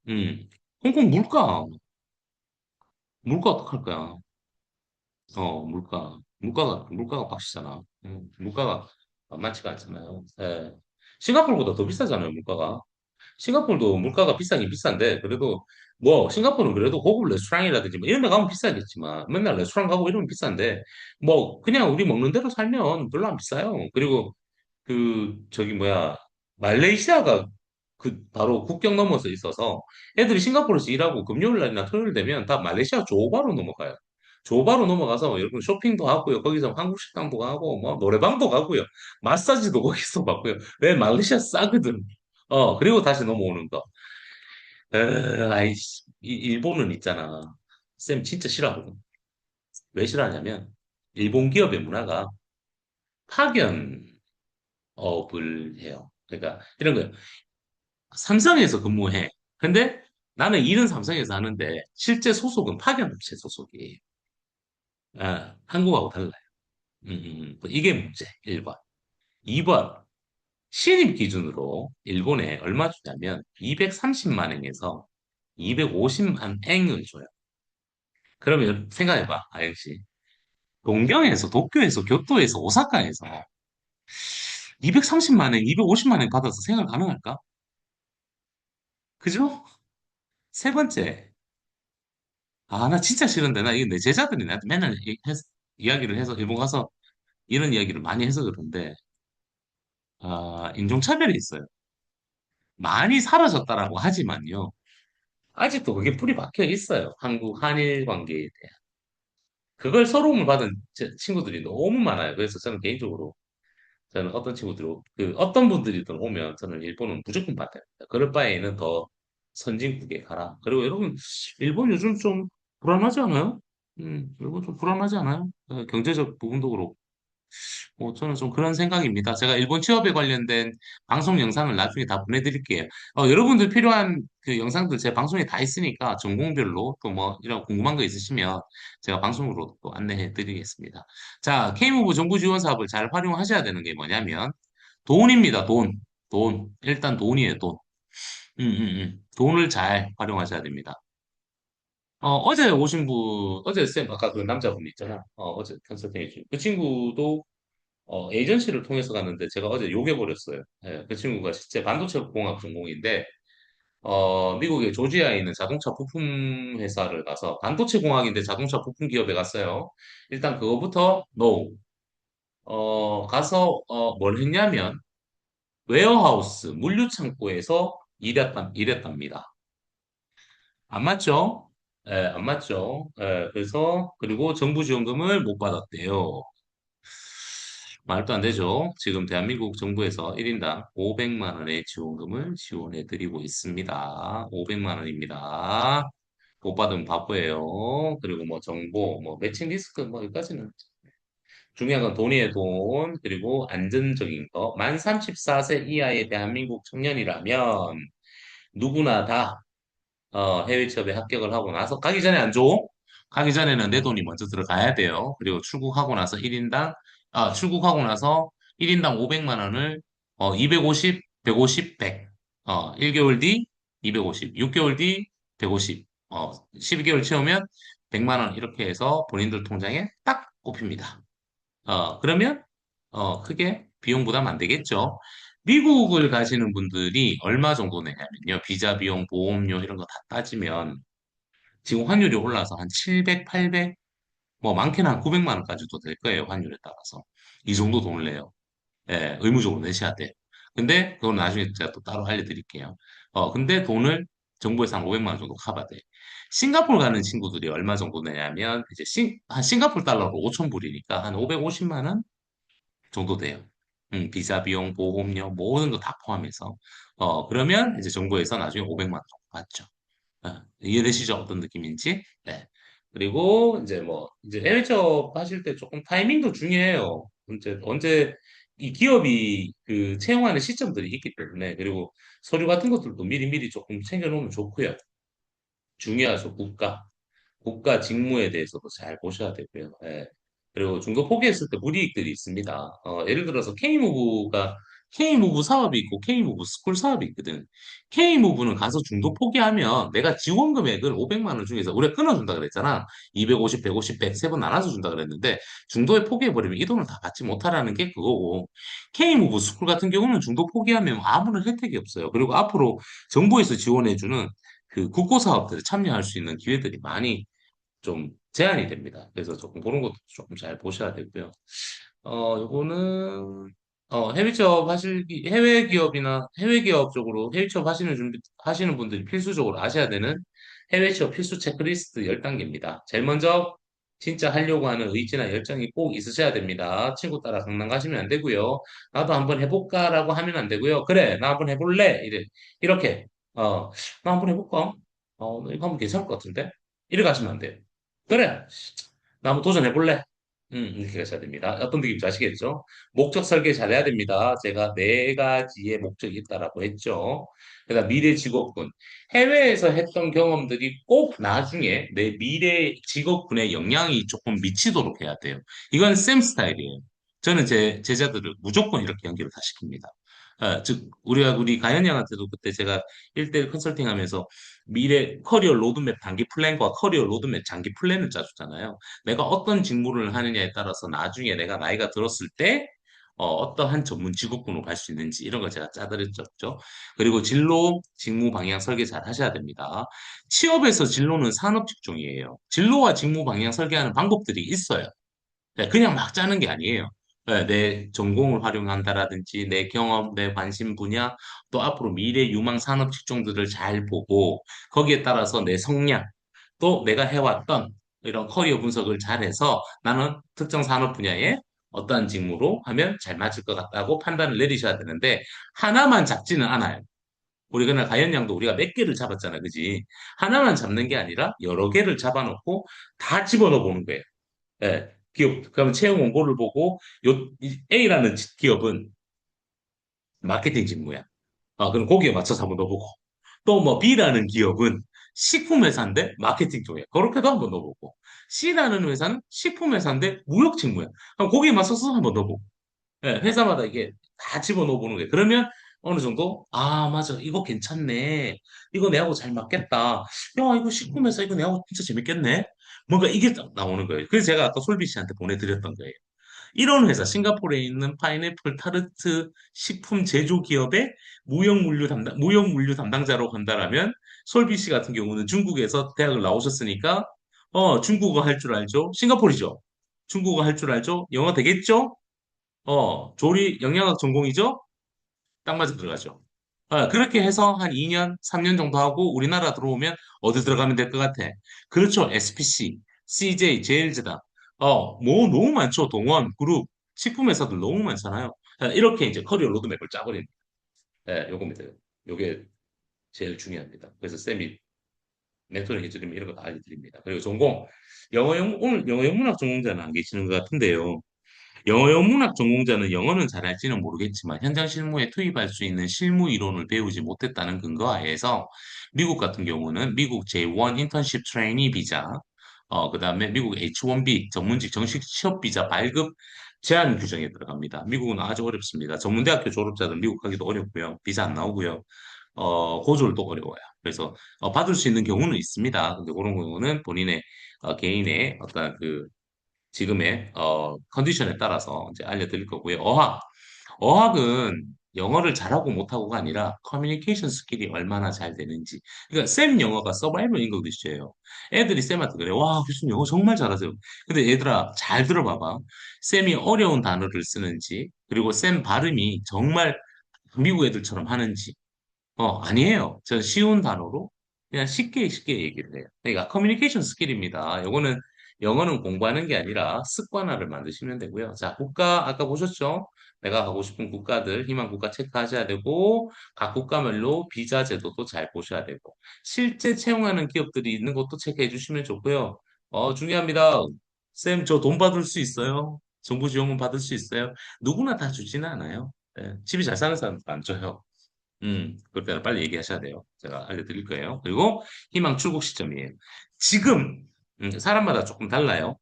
음. 홍콩 물가 어떡할 거야? 물가가 빡시잖아. 물가가 만만치가 않잖아요. 싱가포르보다 더 비싸잖아요, 물가가. 싱가포르도 물가가 비싸긴 비싼데, 그래도, 뭐, 싱가포르는 그래도 고급 레스토랑이라든지, 뭐 이런 데 가면 비싸겠지만, 맨날 레스토랑 가고 이러면 비싼데, 뭐, 그냥 우리 먹는 대로 살면 별로 안 비싸요. 그리고, 저기 뭐야, 말레이시아가 바로 국경 넘어서 있어서, 애들이 싱가포르에서 일하고 금요일 날이나 토요일 되면 다 말레이시아 조호바로 넘어가요. 조바로 넘어가서 여러분 쇼핑도 하고요. 거기서 한국 식당도 가고 뭐 노래방도 가고요. 마사지도 거기서 받고요. 왜 말레이시아 싸거든. 그리고 다시 넘어오는 거. 아이씨, 일본은 있잖아. 쌤 진짜 싫어하거든. 왜 싫어하냐면 일본 기업의 문화가 파견업을 해요. 그러니까 이런 거예요. 삼성에서 근무해. 근데 나는 일은 삼성에서 하는데 실제 소속은 파견업체 소속이에요. 한국하고 달라요. 이게 문제, 1번. 2번, 신입 기준으로 일본에 얼마 주냐면 230만 엔에서 250만 엔을 줘요. 그러면 생각해봐, 아영씨. 동경에서, 도쿄에서, 교토에서, 오사카에서 230만 엔, 250만 엔 받아서 생활 가능할까? 그죠? 세 번째, 나 진짜 싫은데, 나 이게 내 제자들이 나한테 맨날 이야기를 해서, 일본 가서 이런 이야기를 많이 해서 그런데, 인종차별이 있어요. 많이 사라졌다라고 하지만요. 아직도 그게 뿌리 박혀 있어요. 한국 한일 관계에 대한. 그걸 서러움을 받은 친구들이 너무 많아요. 그래서 저는 개인적으로 저는 어떤 친구들, 어떤 분들이든 오면 저는 일본은 무조건 받아요. 그럴 바에는 더 선진국에 가라. 그리고 여러분, 일본 요즘 좀 불안하지 않아요? 일본 좀 불안하지 않아요? 경제적 부분도 그렇고. 저는 좀 그런 생각입니다. 제가 일본 취업에 관련된 방송 영상을 나중에 다 보내드릴게요. 여러분들 필요한 그 영상들 제 방송에 다 있으니까 전공별로 또 뭐 이런 궁금한 거 있으시면 제가 방송으로 또 안내해 드리겠습니다. 자, K무브 정부 지원 사업을 잘 활용하셔야 되는 게 뭐냐면 돈입니다. 돈. 돈. 일단 돈이에요, 돈. 돈을 잘 활용하셔야 됩니다. 어제 오신 분, 어제 쌤, 아까 그 남자분 있잖아. 어제 컨설팅 해준. 그 친구도 에이전시를 통해서 갔는데 제가 어제 욕해버렸어요. 예, 그 친구가 실제 반도체 공학 전공인데, 미국의 조지아에 있는 자동차 부품 회사를 가서 반도체 공학인데 자동차 부품 기업에 갔어요. 일단 그거부터 no. 가서 뭘 했냐면 웨어하우스 물류 창고에서 일했답니다. 안 맞죠? 안 맞죠? 그래서 그리고 정부 지원금을 못 받았대요. 말도 안 되죠. 지금 대한민국 정부에서 1인당 500만 원의 지원금을 지원해드리고 있습니다. 500만 원입니다. 못 받으면 바보예요. 그리고 뭐 정보, 뭐 매칭 리스크, 뭐 여기까지는 중요한 건 돈이에요, 돈. 그리고 안전적인 거. 만 34세 이하의 대한민국 청년이라면 누구나 다 해외 취업에 합격을 하고 나서 가기 전에 안 줘. 가기 전에는 내 돈이 먼저 들어가야 돼요. 그리고 출국하고 나서 1인당 500만 원을 250, 150, 100. 1개월 뒤 250, 6개월 뒤 150, 12개월 채우면 100만 원 이렇게 해서 본인들 통장에 딱 꼽힙니다. 그러면 크게 비용 부담 안 되겠죠. 미국을 가시는 분들이 얼마 정도 내냐면요. 비자 비용, 보험료 이런 거 다 따지면 지금 환율이 올라서 한 700, 800, 뭐 많게는 한 900만 원까지도 될 거예요. 환율에 따라서. 이 정도 돈을 내요. 예, 의무적으로 내셔야 돼요. 근데 그건 나중에 제가 또 따로 알려드릴게요. 근데 돈을 정부에서 한 500만 원 정도 커버돼. 싱가포르 가는 친구들이 얼마 정도 내냐면 이제 한 싱가포르 달러로 5천 불이니까 한 550만 원 정도 돼요. 비자 비용, 보험료 모든 거 다 포함해서. 그러면 이제 정부에서 나중에 500만 원 정도 받죠. 이해되시죠? 어떤 느낌인지? 네. 그리고 이제 뭐 이제 해외 취업 하실 때 조금 타이밍도 중요해요. 언제 이 기업이 그 채용하는 시점들이 있기 때문에 그리고 서류 같은 것들도 미리미리 조금 챙겨놓으면 좋고요. 중요하죠, 국가 직무에 대해서도 잘 보셔야 되고요. 예. 그리고 중도 포기했을 때 불이익들이 있습니다. 예를 들어서 K무브 사업이 있고 K무브 스쿨 사업이 있거든. K무브는 가서 중도 포기하면 내가 지원 금액을 500만 원 중에서 우리가 끊어준다 그랬잖아. 250, 150, 100 세 번 나눠서 준다 그랬는데 중도에 포기해버리면 이 돈을 다 받지 못하라는 게 그거고 K무브 스쿨 같은 경우는 중도 포기하면 아무런 혜택이 없어요. 그리고 앞으로 정부에서 지원해주는 그 국고 사업들에 참여할 수 있는 기회들이 많이 좀 제한이 됩니다. 그래서 조금 그런 것도 조금 잘 보셔야 되고요. 요거는 해외 기업 쪽으로 해외 취업 하시는 분들이 필수적으로 아셔야 되는 해외 취업 필수 체크리스트 10단계입니다. 제일 먼저 진짜 하려고 하는 의지나 열정이 꼭 있으셔야 됩니다. 친구 따라 강남 가시면 안 되고요. 나도 한번 해볼까라고 하면 안 되고요. 그래, 나 한번 해볼래. 이렇게, 나 한번 해볼까? 이거 한번 괜찮을 것 같은데? 이렇게 하시면 안 돼요. 그래, 나 한번 도전해볼래. 이렇게 하셔야 됩니다. 어떤 느낌인지 아시겠죠? 목적 설계 잘해야 됩니다. 제가 네 가지의 목적이 있다라고 했죠. 그다음 미래 직업군. 해외에서 했던 경험들이 꼭 나중에 내 미래 직업군에 영향이 조금 미치도록 해야 돼요. 이건 쌤 스타일이에요. 저는 제 제자들을 무조건 이렇게 연결을 다 시킵니다. 즉, 우리 가연 양한테도 그때 제가 1대1 컨설팅 하면서 미래 커리어 로드맵 단기 플랜과 커리어 로드맵 장기 플랜을 짜주잖아요. 내가 어떤 직무를 하느냐에 따라서 나중에 내가 나이가 들었을 때 어떠한 전문 직업군으로 갈 수 있는지 이런 걸 제가 짜드렸죠. 그리고 진로, 직무 방향 설계 잘 하셔야 됩니다. 취업에서 진로는 산업 직종이에요. 진로와 직무 방향 설계하는 방법들이 있어요. 네, 그냥 막 짜는 게 아니에요. 네, 내 전공을 활용한다라든지 내 경험, 내 관심 분야, 또 앞으로 미래 유망 산업 직종들을 잘 보고 거기에 따라서 내 성향, 또 내가 해왔던 이런 커리어 분석을 잘해서 나는 특정 산업 분야에 어떠한 직무로 하면 잘 맞을 것 같다고 판단을 내리셔야 되는데 하나만 잡지는 않아요. 우리 그날 가연 양도 우리가 몇 개를 잡았잖아, 그지? 하나만 잡는 게 아니라 여러 개를 잡아놓고 다 집어넣어 보는 거예요. 예, 기업, 그러면 채용 원고를 보고 이 A라는 기업은 마케팅 직무야. 그럼 거기에 맞춰서 한번 넣어보고. 또 뭐 B라는 기업은 식품 회사인데 마케팅 쪽이야. 그렇게도 한번 넣어보고. C라는 회사는 식품 회사인데 무역 직무야. 그럼 거기에 맞춰서 한번 넣어보고. 예, 회사마다 이게 다 집어넣어 보는 거예요. 그러면 어느 정도, 아, 맞아. 이거 괜찮네. 이거 내하고 잘 맞겠다. 야, 이거 식품 회사 이거 내하고 진짜 재밌겠네. 뭔가 이게 딱 나오는 거예요. 그래서 제가 아까 솔비 씨한테 보내드렸던 거예요. 이런 회사, 싱가포르에 있는 파인애플 타르트 식품 제조 기업의 무역 물류 담당자로 간다라면 솔비 씨 같은 경우는 중국에서 대학을 나오셨으니까 중국어 할 줄 알죠? 싱가포르죠. 중국어 할 줄 알죠? 영어 되겠죠? 조리 영양학 전공이죠? 딱 맞아 들어가죠. 그렇게 해서 한 2년, 3년 정도 하고 우리나라 들어오면 어디 들어가면 될 것 같아? 그렇죠. SPC, CJ, 제일제당. 뭐 너무 많죠. 동원, 그룹, 식품 회사들 너무 많잖아요. 이렇게 이제 커리어 로드맵을 짜버립니다. 요겁니다. 요게 제일 중요합니다. 그래서 쌤이 멘토링 해드리면 이런 거 다 알려드립니다. 그리고 전공, 오늘 영어 영문학 전공자는 안 계시는 것 같은데요. 영어 영문학 전공자는 영어는 잘할지는 모르겠지만 현장 실무에 투입할 수 있는 실무 이론을 배우지 못했다는 근거하에서 미국 같은 경우는 미국 J1 인턴십 트레이니 비자, 그다음에 미국 H1B 전문직 정식 취업 비자 발급 제한 규정에 들어갑니다. 미국은 아주 어렵습니다. 전문대학교 졸업자들 미국 가기도 어렵고요. 비자 안 나오고요. 고졸도 어려워요. 그래서 받을 수 있는 경우는 있습니다. 근데 그런 경우는 본인의 개인의 어떤 그 지금의 컨디션에 따라서 이제 알려드릴 거고요. 어학은 영어를 잘하고 못하고가 아니라 커뮤니케이션 스킬이 얼마나 잘 되는지. 그러니까 쌤 영어가 서바이벌 잉글리시예요. 애들이 쌤한테 그래. 와, 교수님 영어 정말 잘하세요. 근데 얘들아 잘 들어봐봐. 쌤이 어려운 단어를 쓰는지 그리고 쌤 발음이 정말 미국 애들처럼 하는지 아니에요. 저 쉬운 단어로 그냥 쉽게 쉽게 얘기를 해요. 그러니까 커뮤니케이션 스킬입니다. 요거는 영어는 공부하는 게 아니라 습관화를 만드시면 되고요. 자, 국가 아까 보셨죠? 내가 가고 싶은 국가들, 희망 국가 체크하셔야 되고 각 국가별로 비자 제도도 잘 보셔야 되고 실제 채용하는 기업들이 있는 것도 체크해 주시면 좋고요. 중요합니다. 쌤, 저 돈 받을 수 있어요? 정부 지원금 받을 수 있어요? 누구나 다 주지는 않아요. 집이 잘 사는 사람도 안 줘요. 그럴 때는 빨리 얘기하셔야 돼요. 제가 알려드릴 거예요. 그리고 희망 출국 시점이에요. 지금, 사람마다 조금 달라요.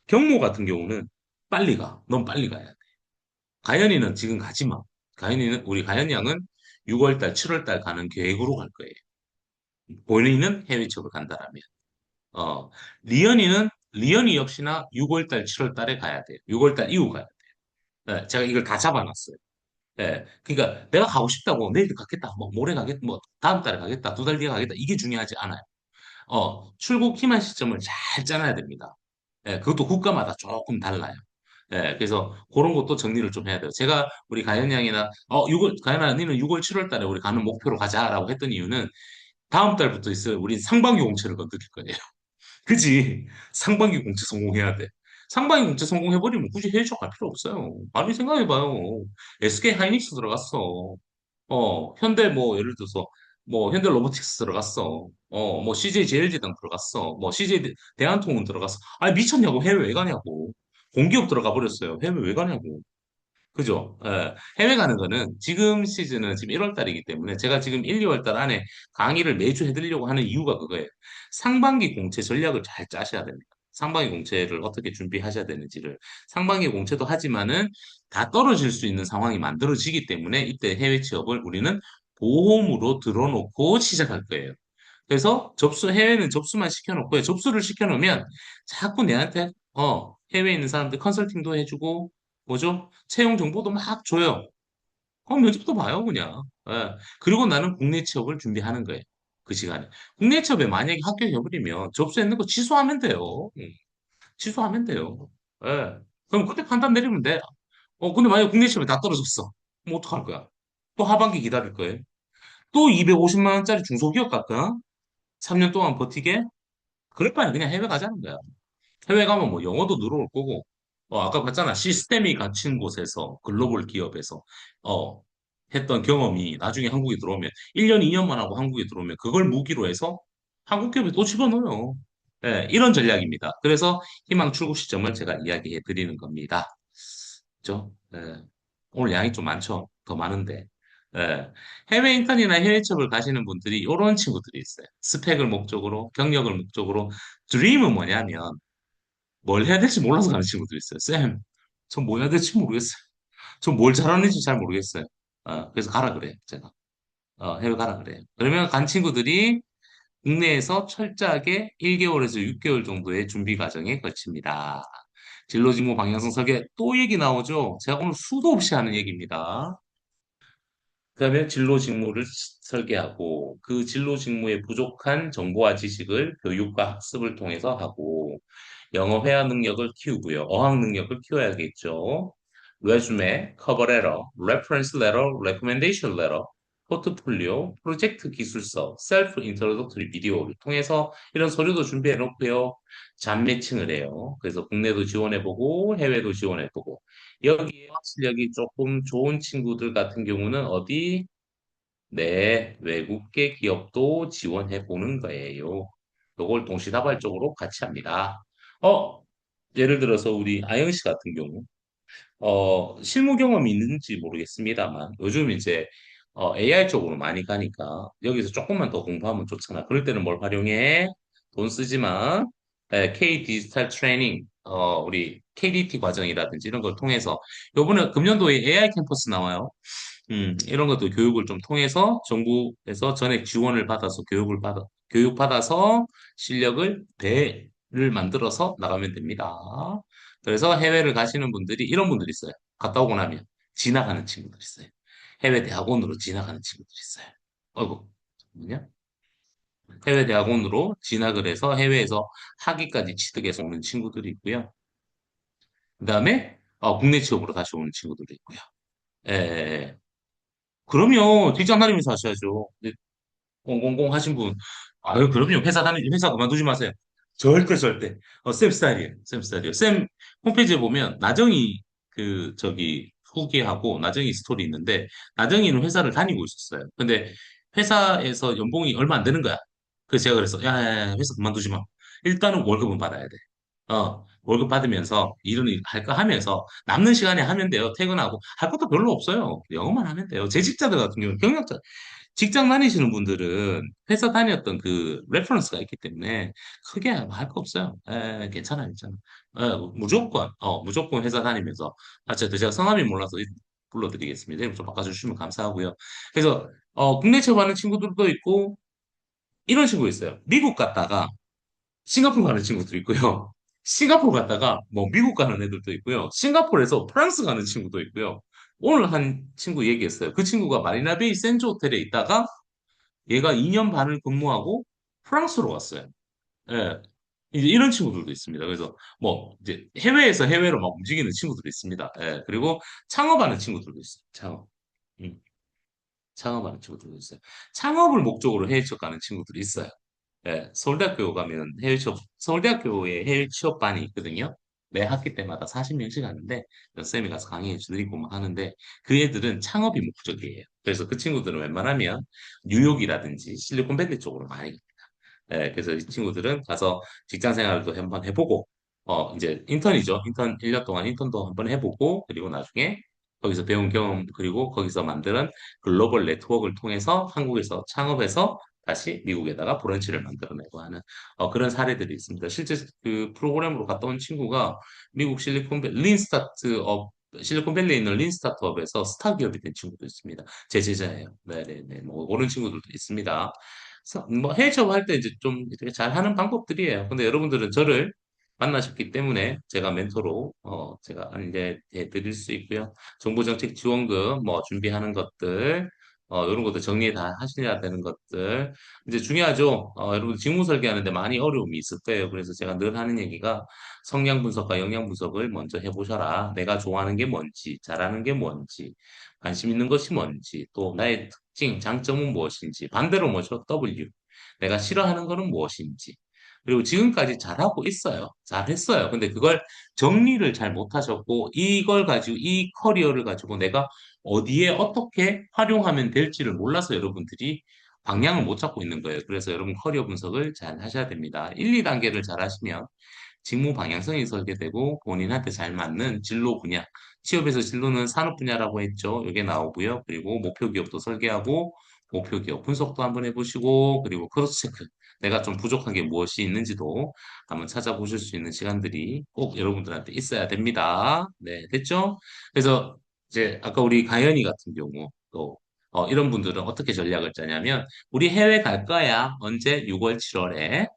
경모 같은 경우는 빨리 가. 넌 빨리 가야 돼. 가연이는 지금 가지 마. 우리 가연 양은 6월달, 7월달 가는 계획으로 갈 거예요. 본인은 해외 취업을 간다라면. 어, 리언이 역시나 6월달, 7월달에 가야 돼요. 6월달 이후 가야 돼요. 제가 이걸 다 잡아놨어요. 그러니까 내가 가고 싶다고 내일 가겠다, 뭐 모레 가겠다, 뭐 다음 달에 가겠다, 두 달 뒤에 가겠다 이게 중요하지 않아요. 출국 희망 시점을 잘 짜놔야 됩니다. 그것도 국가마다 조금 달라요. 그래서 그런 것도 정리를 좀 해야 돼요. 제가 우리 가연 양이나 6월 가연아 너는 6월 7월 달에 우리 가는 목표로 가자라고 했던 이유는 다음 달부터 있어요. 우리 상반기 공채를 건드릴 거예요. 그지? 상반기 공채 성공해야 돼. 상반기 공채 성공해버리면 굳이 해외 취업 갈 필요 없어요. 아니, 생각해봐요. SK 하이닉스 들어갔어. 현대 뭐, 예를 들어서, 뭐, 현대 로보틱스 들어갔어. 뭐, CJ 제일제당 들어갔어. 뭐, CJ 대한통운 들어갔어. 아니, 미쳤냐고, 해외 왜 가냐고. 공기업 들어가 버렸어요. 해외 왜 가냐고. 그죠? 해외 가는 거는 지금 시즌은 지금 1월 달이기 때문에 제가 지금 1, 2월 달 안에 강의를 매주 해드리려고 하는 이유가 그거예요. 상반기 공채 전략을 잘 짜셔야 됩니다. 상반기 공채를 어떻게 준비하셔야 되는지를. 상반기 공채도 하지만은 다 떨어질 수 있는 상황이 만들어지기 때문에 이때 해외 취업을 우리는 보험으로 들어놓고 시작할 거예요. 그래서 해외는 접수만 시켜놓고요. 접수를 시켜놓으면 자꾸 내한테, 해외에 있는 사람들 컨설팅도 해주고, 뭐죠? 채용 정보도 막 줘요. 그럼 면접도 봐요, 그냥. 예. 그리고 나는 국내 취업을 준비하는 거예요. 그 시간에. 국내 취업에 만약에 합격해버리면 접수했는 거 취소하면 돼요. 취소하면 돼요. 예. 그럼 그때 판단 내리면 돼. 근데 만약에 국내 취업에 다 떨어졌어. 그럼 어떡할 거야? 또 하반기 기다릴 거예요. 또 250만 원짜리 중소기업 갈까? 3년 동안 버티게? 그럴 바에 그냥 해외 가자는 거야. 해외 가면 뭐 영어도 늘어올 거고, 아까 봤잖아. 시스템이 갖춘 곳에서, 글로벌 기업에서, 어, 했던 경험이 나중에 한국에 들어오면, 1년, 2년만 하고 한국에 들어오면 그걸 무기로 해서 한국 기업에 또 집어넣어요. 예, 이런 전략입니다. 그래서 희망 출국 시점을 제가 이야기해 드리는 겁니다. 그죠? 예. 오늘 양이 좀 많죠? 더 많은데. 예. 해외 인턴이나 해외 취업을 가시는 분들이 이런 친구들이 있어요. 스펙을 목적으로, 경력을 목적으로. 드림은 뭐냐면, 뭘 해야 될지 몰라서 가는 친구들이 있어요. 쌤, 전 뭐 해야 될지 모르겠어요. 전 뭘 잘하는지 잘 모르겠어요. 그래서 가라 그래요, 제가. 해외 가라 그래요. 그러면 간 친구들이 국내에서 철저하게 1개월에서 6개월 정도의 준비 과정에 걸칩니다. 진로직무 방향성 설계 또 얘기 나오죠? 제가 오늘 수도 없이 하는 얘기입니다. 그다음에 진로 직무를 설계하고 그 진로 직무에 부족한 정보와 지식을 교육과 학습을 통해서 하고 영어 회화 능력을 키우고요. 어학 능력을 키워야겠죠. 레주메, 커버 레터, 레퍼런스 레터, 레코멘데이션 레터, 포트폴리오, 프로젝트 기술서, 셀프 인트로덕터리 비디오를 통해서 이런 서류도 준비해 놓고요. 잡 매칭을 해요. 그래서 국내도 지원해보고 해외도 지원해보고 여기에 실력이 조금 좋은 친구들 같은 경우는 어디? 네, 외국계 기업도 지원해 보는 거예요. 요걸 동시다발적으로 같이 합니다. 어, 예를 들어서 우리 아영 씨 같은 경우, 실무 경험이 있는지 모르겠습니다만, 요즘 이제 AI 쪽으로 많이 가니까 여기서 조금만 더 공부하면 좋잖아. 그럴 때는 뭘 활용해? 돈 쓰지만, K 디지털 트레이닝, 우리 KDT 과정이라든지 이런 걸 통해서, 요번에 금년도에 AI 캠퍼스 나와요. 이런 것도 교육을 좀 통해서 정부에서 전액 지원을 받아서 교육받아서 실력을 배를 만들어서 나가면 됩니다. 그래서 해외를 가시는 분들이 이런 분들이 있어요. 갔다 오고 나면 지나가는 친구들이 있어요. 해외 대학원으로 지나가는 친구들이 있어요. 어이구, 뭐냐? 해외 대학원으로 진학을 해서 해외에서 학위까지 취득해서 오는 친구들이 있고요. 그다음에 국내 취업으로 다시 오는 친구들도 있고요. 예, 예, 예. 그럼요. 직장 다니면서 하셔야죠. 네, 공공공 하신 분. 아유, 그럼요. 회사 그만두지 마세요. 절대, 절대. 쌤 스타일이에요. 쌤 스타일이에요. 쌤 홈페이지에 보면, 나정이, 후기하고 나정이 스토리 있는데, 나정이는 회사를 다니고 있었어요. 근데 회사에서 연봉이 얼마 안 되는 거야. 그래서 제가 그랬어. 야, 야, 야, 회사 그만두지 마. 일단은 월급은 받아야 돼. 월급 받으면서 일은 할거 하면서 남는 시간에 하면 돼요. 퇴근하고 할 것도 별로 없어요. 영어만 하면 돼요. 제 직자들 같은 경우는 직장 다니시는 분들은 회사 다녔던 그 레퍼런스가 있기 때문에 크게 할 거 없어요. 괜찮아요, 괜찮아. 무조건 회사 다니면서 제가 성함이 몰라서 불러드리겠습니다. 이름 좀 바꿔주시면 감사하고요. 그래서 국내 취업하는 친구들도 있고 이런 친구 있어요. 미국 갔다가 싱가포르 가는 친구도 있고요. 싱가포르 갔다가 뭐 미국 가는 애들도 있고요. 싱가포르에서 프랑스 가는 친구도 있고요. 오늘 한 친구 얘기했어요. 그 친구가 마리나베이 센즈 호텔에 있다가 얘가 2년 반을 근무하고 프랑스로 갔어요. 예. 이제 이런 친구들도 있습니다. 그래서 뭐 이제 해외에서 해외로 막 움직이는 친구들도 있습니다. 예. 그리고 창업하는 친구들도 있어요. 창업. 음, 창업하는 친구들도 있어요. 창업을 목적으로 해외 쪽 가는 친구들이 있어요. 서울대학교 가면 해외 취업, 서울대학교에 해외 취업반이 있거든요. 매 학기 때마다 40명씩 하는데, 쌤이 가서 강의해 주드리고 막 하는데, 그 애들은 창업이 목적이에요. 그래서 그 친구들은 웬만하면 뉴욕이라든지 실리콘밸리 쪽으로 많이 갑니다. 그래서 이 친구들은 가서 직장 생활도 한번 해보고, 이제 인턴이죠. 인턴 1년 동안 인턴도 한번 해보고, 그리고 나중에 거기서 배운 경험, 그리고 거기서 만드는 글로벌 네트워크를 통해서 한국에서 창업해서 다시 미국에다가 브런치를 만들어내고 하는 그런 사례들이 있습니다. 실제 그 프로그램으로 갔다 온 친구가 미국 실리콘밸리에 있는 린 스타트업에서 스타 기업이 된 친구도 있습니다. 제 제자예요. 네네네. 뭐, 그런 친구들도 있습니다. 그래서 뭐 해외 취업할 때 이제 좀 이렇게 잘 하는 방법들이에요. 근데 여러분들은 저를 만나셨기 때문에 제가 멘토로 제가 이제 해드릴 수 있고요. 정부정책 지원금 뭐 준비하는 것들 이런 것들 정리 다 하셔야 되는 것들 이제 중요하죠. 여러분 직무 설계하는데 많이 어려움이 있을 거예요. 그래서 제가 늘 하는 얘기가 성향 분석과 영양 분석을 먼저 해보셔라. 내가 좋아하는 게 뭔지, 잘하는 게 뭔지, 관심 있는 것이 뭔지, 또 나의 특징, 장점은 무엇인지, 반대로 뭐죠? W. 내가 싫어하는 거는 무엇인지. 그리고 지금까지 잘하고 있어요. 잘했어요. 근데 그걸 정리를 잘 못하셨고, 이걸 가지고, 이 커리어를 가지고 내가 어디에 어떻게 활용하면 될지를 몰라서 여러분들이 방향을 못 잡고 있는 거예요. 그래서 여러분 커리어 분석을 잘 하셔야 됩니다. 1, 2단계를 잘 하시면 직무 방향성이 설계되고 본인한테 잘 맞는 진로 분야, 취업에서 진로는 산업 분야라고 했죠. 이게 나오고요. 그리고 목표 기업도 설계하고 목표 기업 분석도 한번 해보시고 그리고 크로스 체크. 내가 좀 부족한 게 무엇이 있는지도 한번 찾아보실 수 있는 시간들이 꼭 여러분들한테 있어야 됩니다. 네, 됐죠? 그래서 이제 아까 우리 가연이 같은 경우 또 이런 분들은 어떻게 전략을 짜냐면 우리 해외 갈 거야. 언제? 6월, 7월에.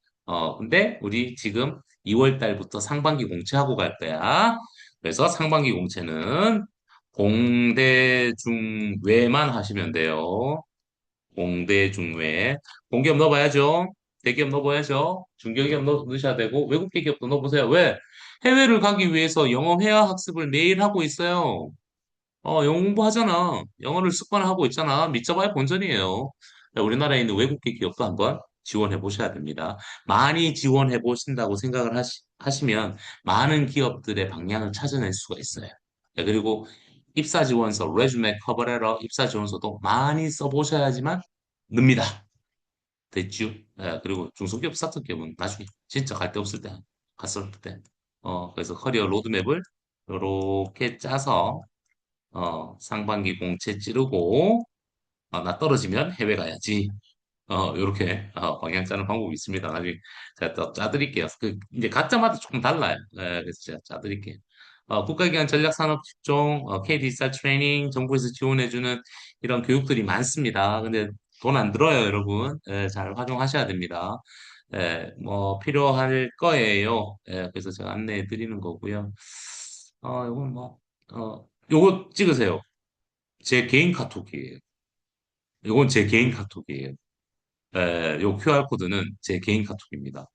근데 우리 지금 2월 달부터 상반기 공채하고 갈 거야. 그래서 상반기 공채는 공대 중외만 하시면 돼요. 공대 중외. 공기업 넣어봐야죠. 대기업 넣어봐야죠. 중견기업 넣으셔야 되고 외국계 기업도 넣어보세요. 왜? 해외를 가기 위해서 영어 회화 학습을 매일 하고 있어요. 영어 공부하잖아. 영어를 습관화하고 있잖아. 믿자봐야 본전이에요. 우리나라에 있는 외국계 기업도 한번 지원해 보셔야 됩니다. 많이 지원해 보신다고 생각을 하시면 많은 기업들의 방향을 찾아낼 수가 있어요. 그리고 입사 지원서, 레주메 커버레터, 입사 지원서도 많이 써보셔야지만 늡니다. 됐죠? 그리고 중소기업, 스타트업 기업은 나중에 진짜 갈 데 없을 때, 갔을 때. 그래서 커리어 로드맵을 이렇게 짜서 상반기 공채 찌르고, 나 떨어지면 해외 가야지. 요렇게, 방향 짜는 방법이 있습니다. 나중에 제가 또 짜드릴게요. 이제 각자마다 조금 달라요. 그래서 제가 짜드릴게요. 국가기관 전략산업직종, K디지털 트레이닝, 정부에서 지원해주는 이런 교육들이 많습니다. 근데 돈 안 들어요, 여러분. 잘 활용하셔야 됩니다. 뭐, 필요할 거예요. 그래서 제가 안내해 드리는 거고요. 이건 뭐, 요거 찍으세요. 제 개인 카톡이에요. 이건 제 개인 카톡이에요. 요 QR코드는 제 개인 카톡입니다.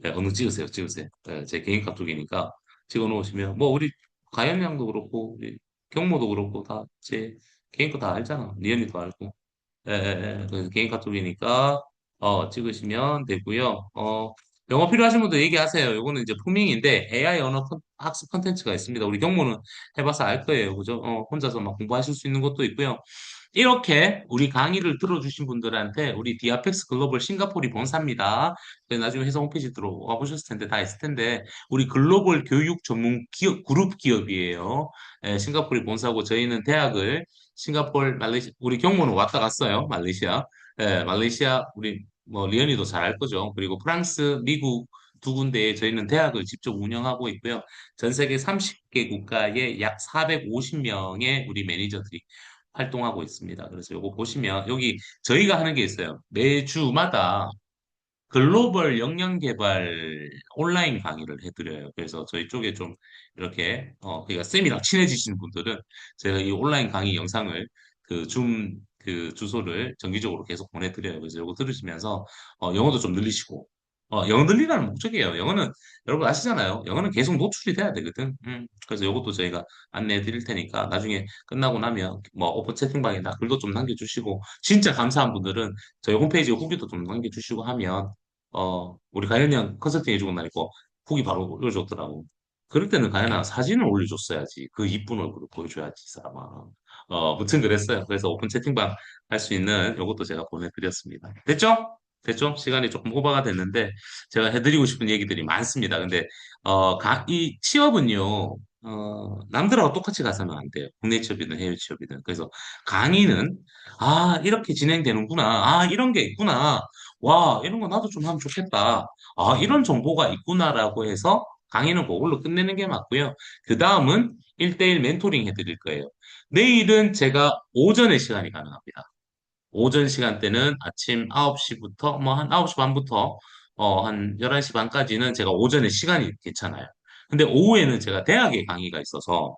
얼른 찍으세요, 찍으세요. 제 개인 카톡이니까 찍어 놓으시면, 뭐, 우리 가연 양도 그렇고, 우리 경모도 그렇고, 다 제 개인 거 다 알잖아. 리언이도 알고. 그래서 개인 카톡이니까, 찍으시면 되고요. 영어 필요하신 분들 얘기하세요. 요거는 이제 포밍인데, AI 언어 학습 컨텐츠가 있습니다. 우리 경모는 해봐서 알 거예요. 그죠? 혼자서 막 공부하실 수 있는 것도 있고요. 이렇게 우리 강의를 들어주신 분들한테 우리 디아펙스 글로벌 싱가포르 본사입니다. 나중에 회사 홈페이지 들어와 보셨을 텐데 다 있을 텐데 우리 글로벌 교육 전문 기업 그룹 기업이에요. 싱가포르 본사고 저희는 대학을 싱가포르, 말레이시아 우리 경무는 왔다 갔어요. 말레이시아. 말레이시아 우리 뭐 리언이도 잘 알 거죠. 그리고 프랑스, 미국 두 군데에 저희는 대학을 직접 운영하고 있고요. 전 세계 30개 국가에 약 450명의 우리 매니저들이 활동하고 있습니다. 그래서 요거 보시면 여기 저희가 하는 게 있어요. 매주마다 글로벌 역량 개발 온라인 강의를 해드려요. 그래서 저희 쪽에 좀 이렇게 그러니까 쌤이랑 친해지시는 분들은 제가 이 온라인 강의 영상을 그 주소를 정기적으로 계속 보내드려요. 그래서 이거 들으시면서 영어도 좀 늘리시고 영어 늘리라는 목적이에요. 영어는 여러분 아시잖아요. 영어는 계속 노출이 돼야 되거든. 그래서 이것도 저희가 안내해 드릴 테니까 나중에 끝나고 나면 뭐 오픈 채팅방에다 글도 좀 남겨주시고 진짜 감사한 분들은 저희 홈페이지에 후기도 좀 남겨주시고 하면 우리 가연이 형 컨설팅 해주고 나니까 후기 바로 올려줬더라고. 그럴 때는 가연아 사진을 올려줬어야지. 그 이쁜 얼굴을 보여줘야지, 이 사람아. 무튼 그랬어요. 그래서 오픈 채팅방 할 수 있는 요것도 제가 보내드렸습니다. 됐죠? 됐죠? 시간이 조금 오버가 됐는데 제가 해드리고 싶은 얘기들이 많습니다. 근데 이 취업은요, 남들하고 똑같이 가서는 안 돼요. 국내 취업이든 해외 취업이든. 그래서 강의는 이렇게 진행되는구나. 이런 게 있구나. 와, 이런 거 나도 좀 하면 좋겠다. 이런 정보가 있구나라고 해서 강의는 그걸로 끝내는 게 맞고요. 그 다음은 1대1 멘토링 해드릴 거예요. 내일은 제가 오전에 시간이 가능합니다. 오전 시간대는 아침 9시부터, 뭐 한 9시 반부터, 한 11시 반까지는 제가 오전에 시간이 괜찮아요. 근데 오후에는 제가 대학에 강의가 있어서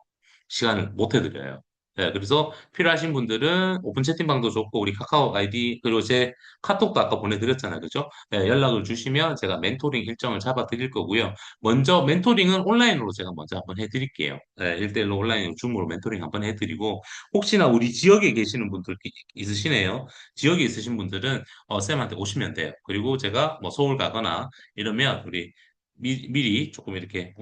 시간을 못 해드려요. 네, 그래서 필요하신 분들은 오픈 채팅방도 좋고, 우리 카카오 아이디, 그리고 제 카톡도 아까 보내드렸잖아요. 그죠? 네, 연락을 주시면 제가 멘토링 일정을 잡아 드릴 거고요. 먼저 멘토링은 온라인으로 제가 먼저 한번 해드릴게요. 네, 1대1로 온라인 줌으로 멘토링 한번 해드리고, 혹시나 우리 지역에 계시는 분들 있으시네요. 지역에 있으신 분들은 쌤한테 오시면 돼요. 그리고 제가 뭐 서울 가거나 이러면 우리 미리 조금 이렇게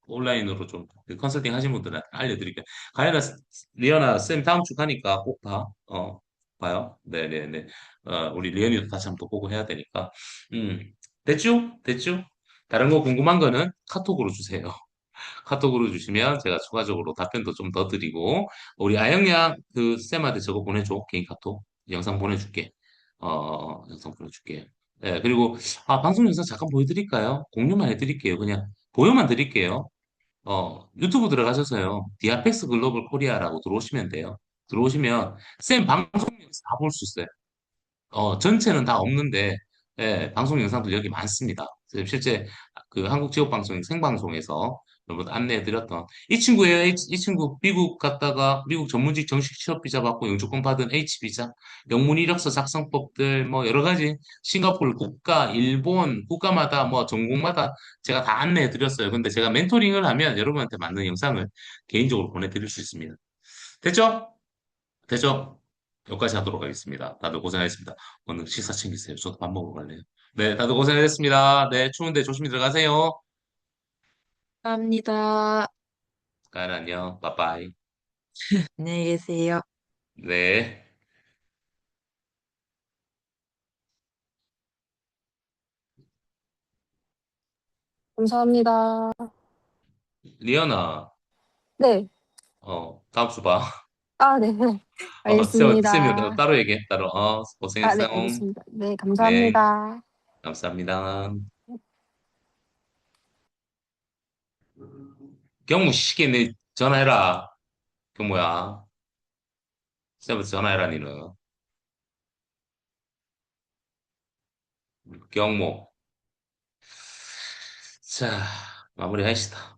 온라인으로 좀그 컨설팅 하신 분들한테 알려드릴게요. 가연아, 리언아, 쌤 다음 주 가니까 꼭 봐. 봐요. 네네네. 우리 리언이도 다시 한번 또 보고 해야 되니까. 됐죠? 됐죠? 다른 거 궁금한 거는 카톡으로 주세요. 카톡으로 주시면 제가 추가적으로 답변도 좀 더 드리고, 우리 아영양 그 쌤한테 저거 보내줘. 개인 카톡. 영상 보내줄게. 영상 보내줄게. 네, 그리고, 방송 영상 잠깐 보여드릴까요? 공유만 해드릴게요. 그냥, 보여만 드릴게요. 유튜브 들어가셔서요. 디아펙스 글로벌 코리아라고 들어오시면 돼요. 들어오시면, 쌤 방송 영상 다 볼 수 있어요. 전체는 다 없는데, 예, 방송 영상들 여기 많습니다. 실제 그 한국체육방송 생방송에서 여러분 안내해드렸던 이 친구예요. 이 친구 미국 갔다가 미국 전문직 정식 취업 비자 받고 영주권 받은 H 비자, 영문 이력서 작성법들 뭐 여러 가지 싱가포르 국가, 일본 국가마다 뭐 전공마다 제가 다 안내해드렸어요. 근데 제가 멘토링을 하면 여러분한테 맞는 영상을 개인적으로 보내드릴 수 있습니다. 됐죠? 됐죠? 여기까지 하도록 하겠습니다. 다들 고생하셨습니다. 오늘 식사 챙기세요. 저도 밥 먹으러 갈래요. 네, 다들 고생하셨습니다. 네, 추운데 조심히 들어가세요.
감사합니다.
가연 안녕. 빠빠이.
안녕히 계세요.
네.
감사합니다.
리언아,
네.
다음 주 봐.
네.
쌤이
알겠습니다.
따로 얘기해, 따로.
네,
고생했어요.
알겠습니다. 네,
네,
감사합니다.
감사합니다. 경무 시계 내 전화해라. 경무야. 쌤한테 전화해라, 니는. 경무. 자, 마무리하시다.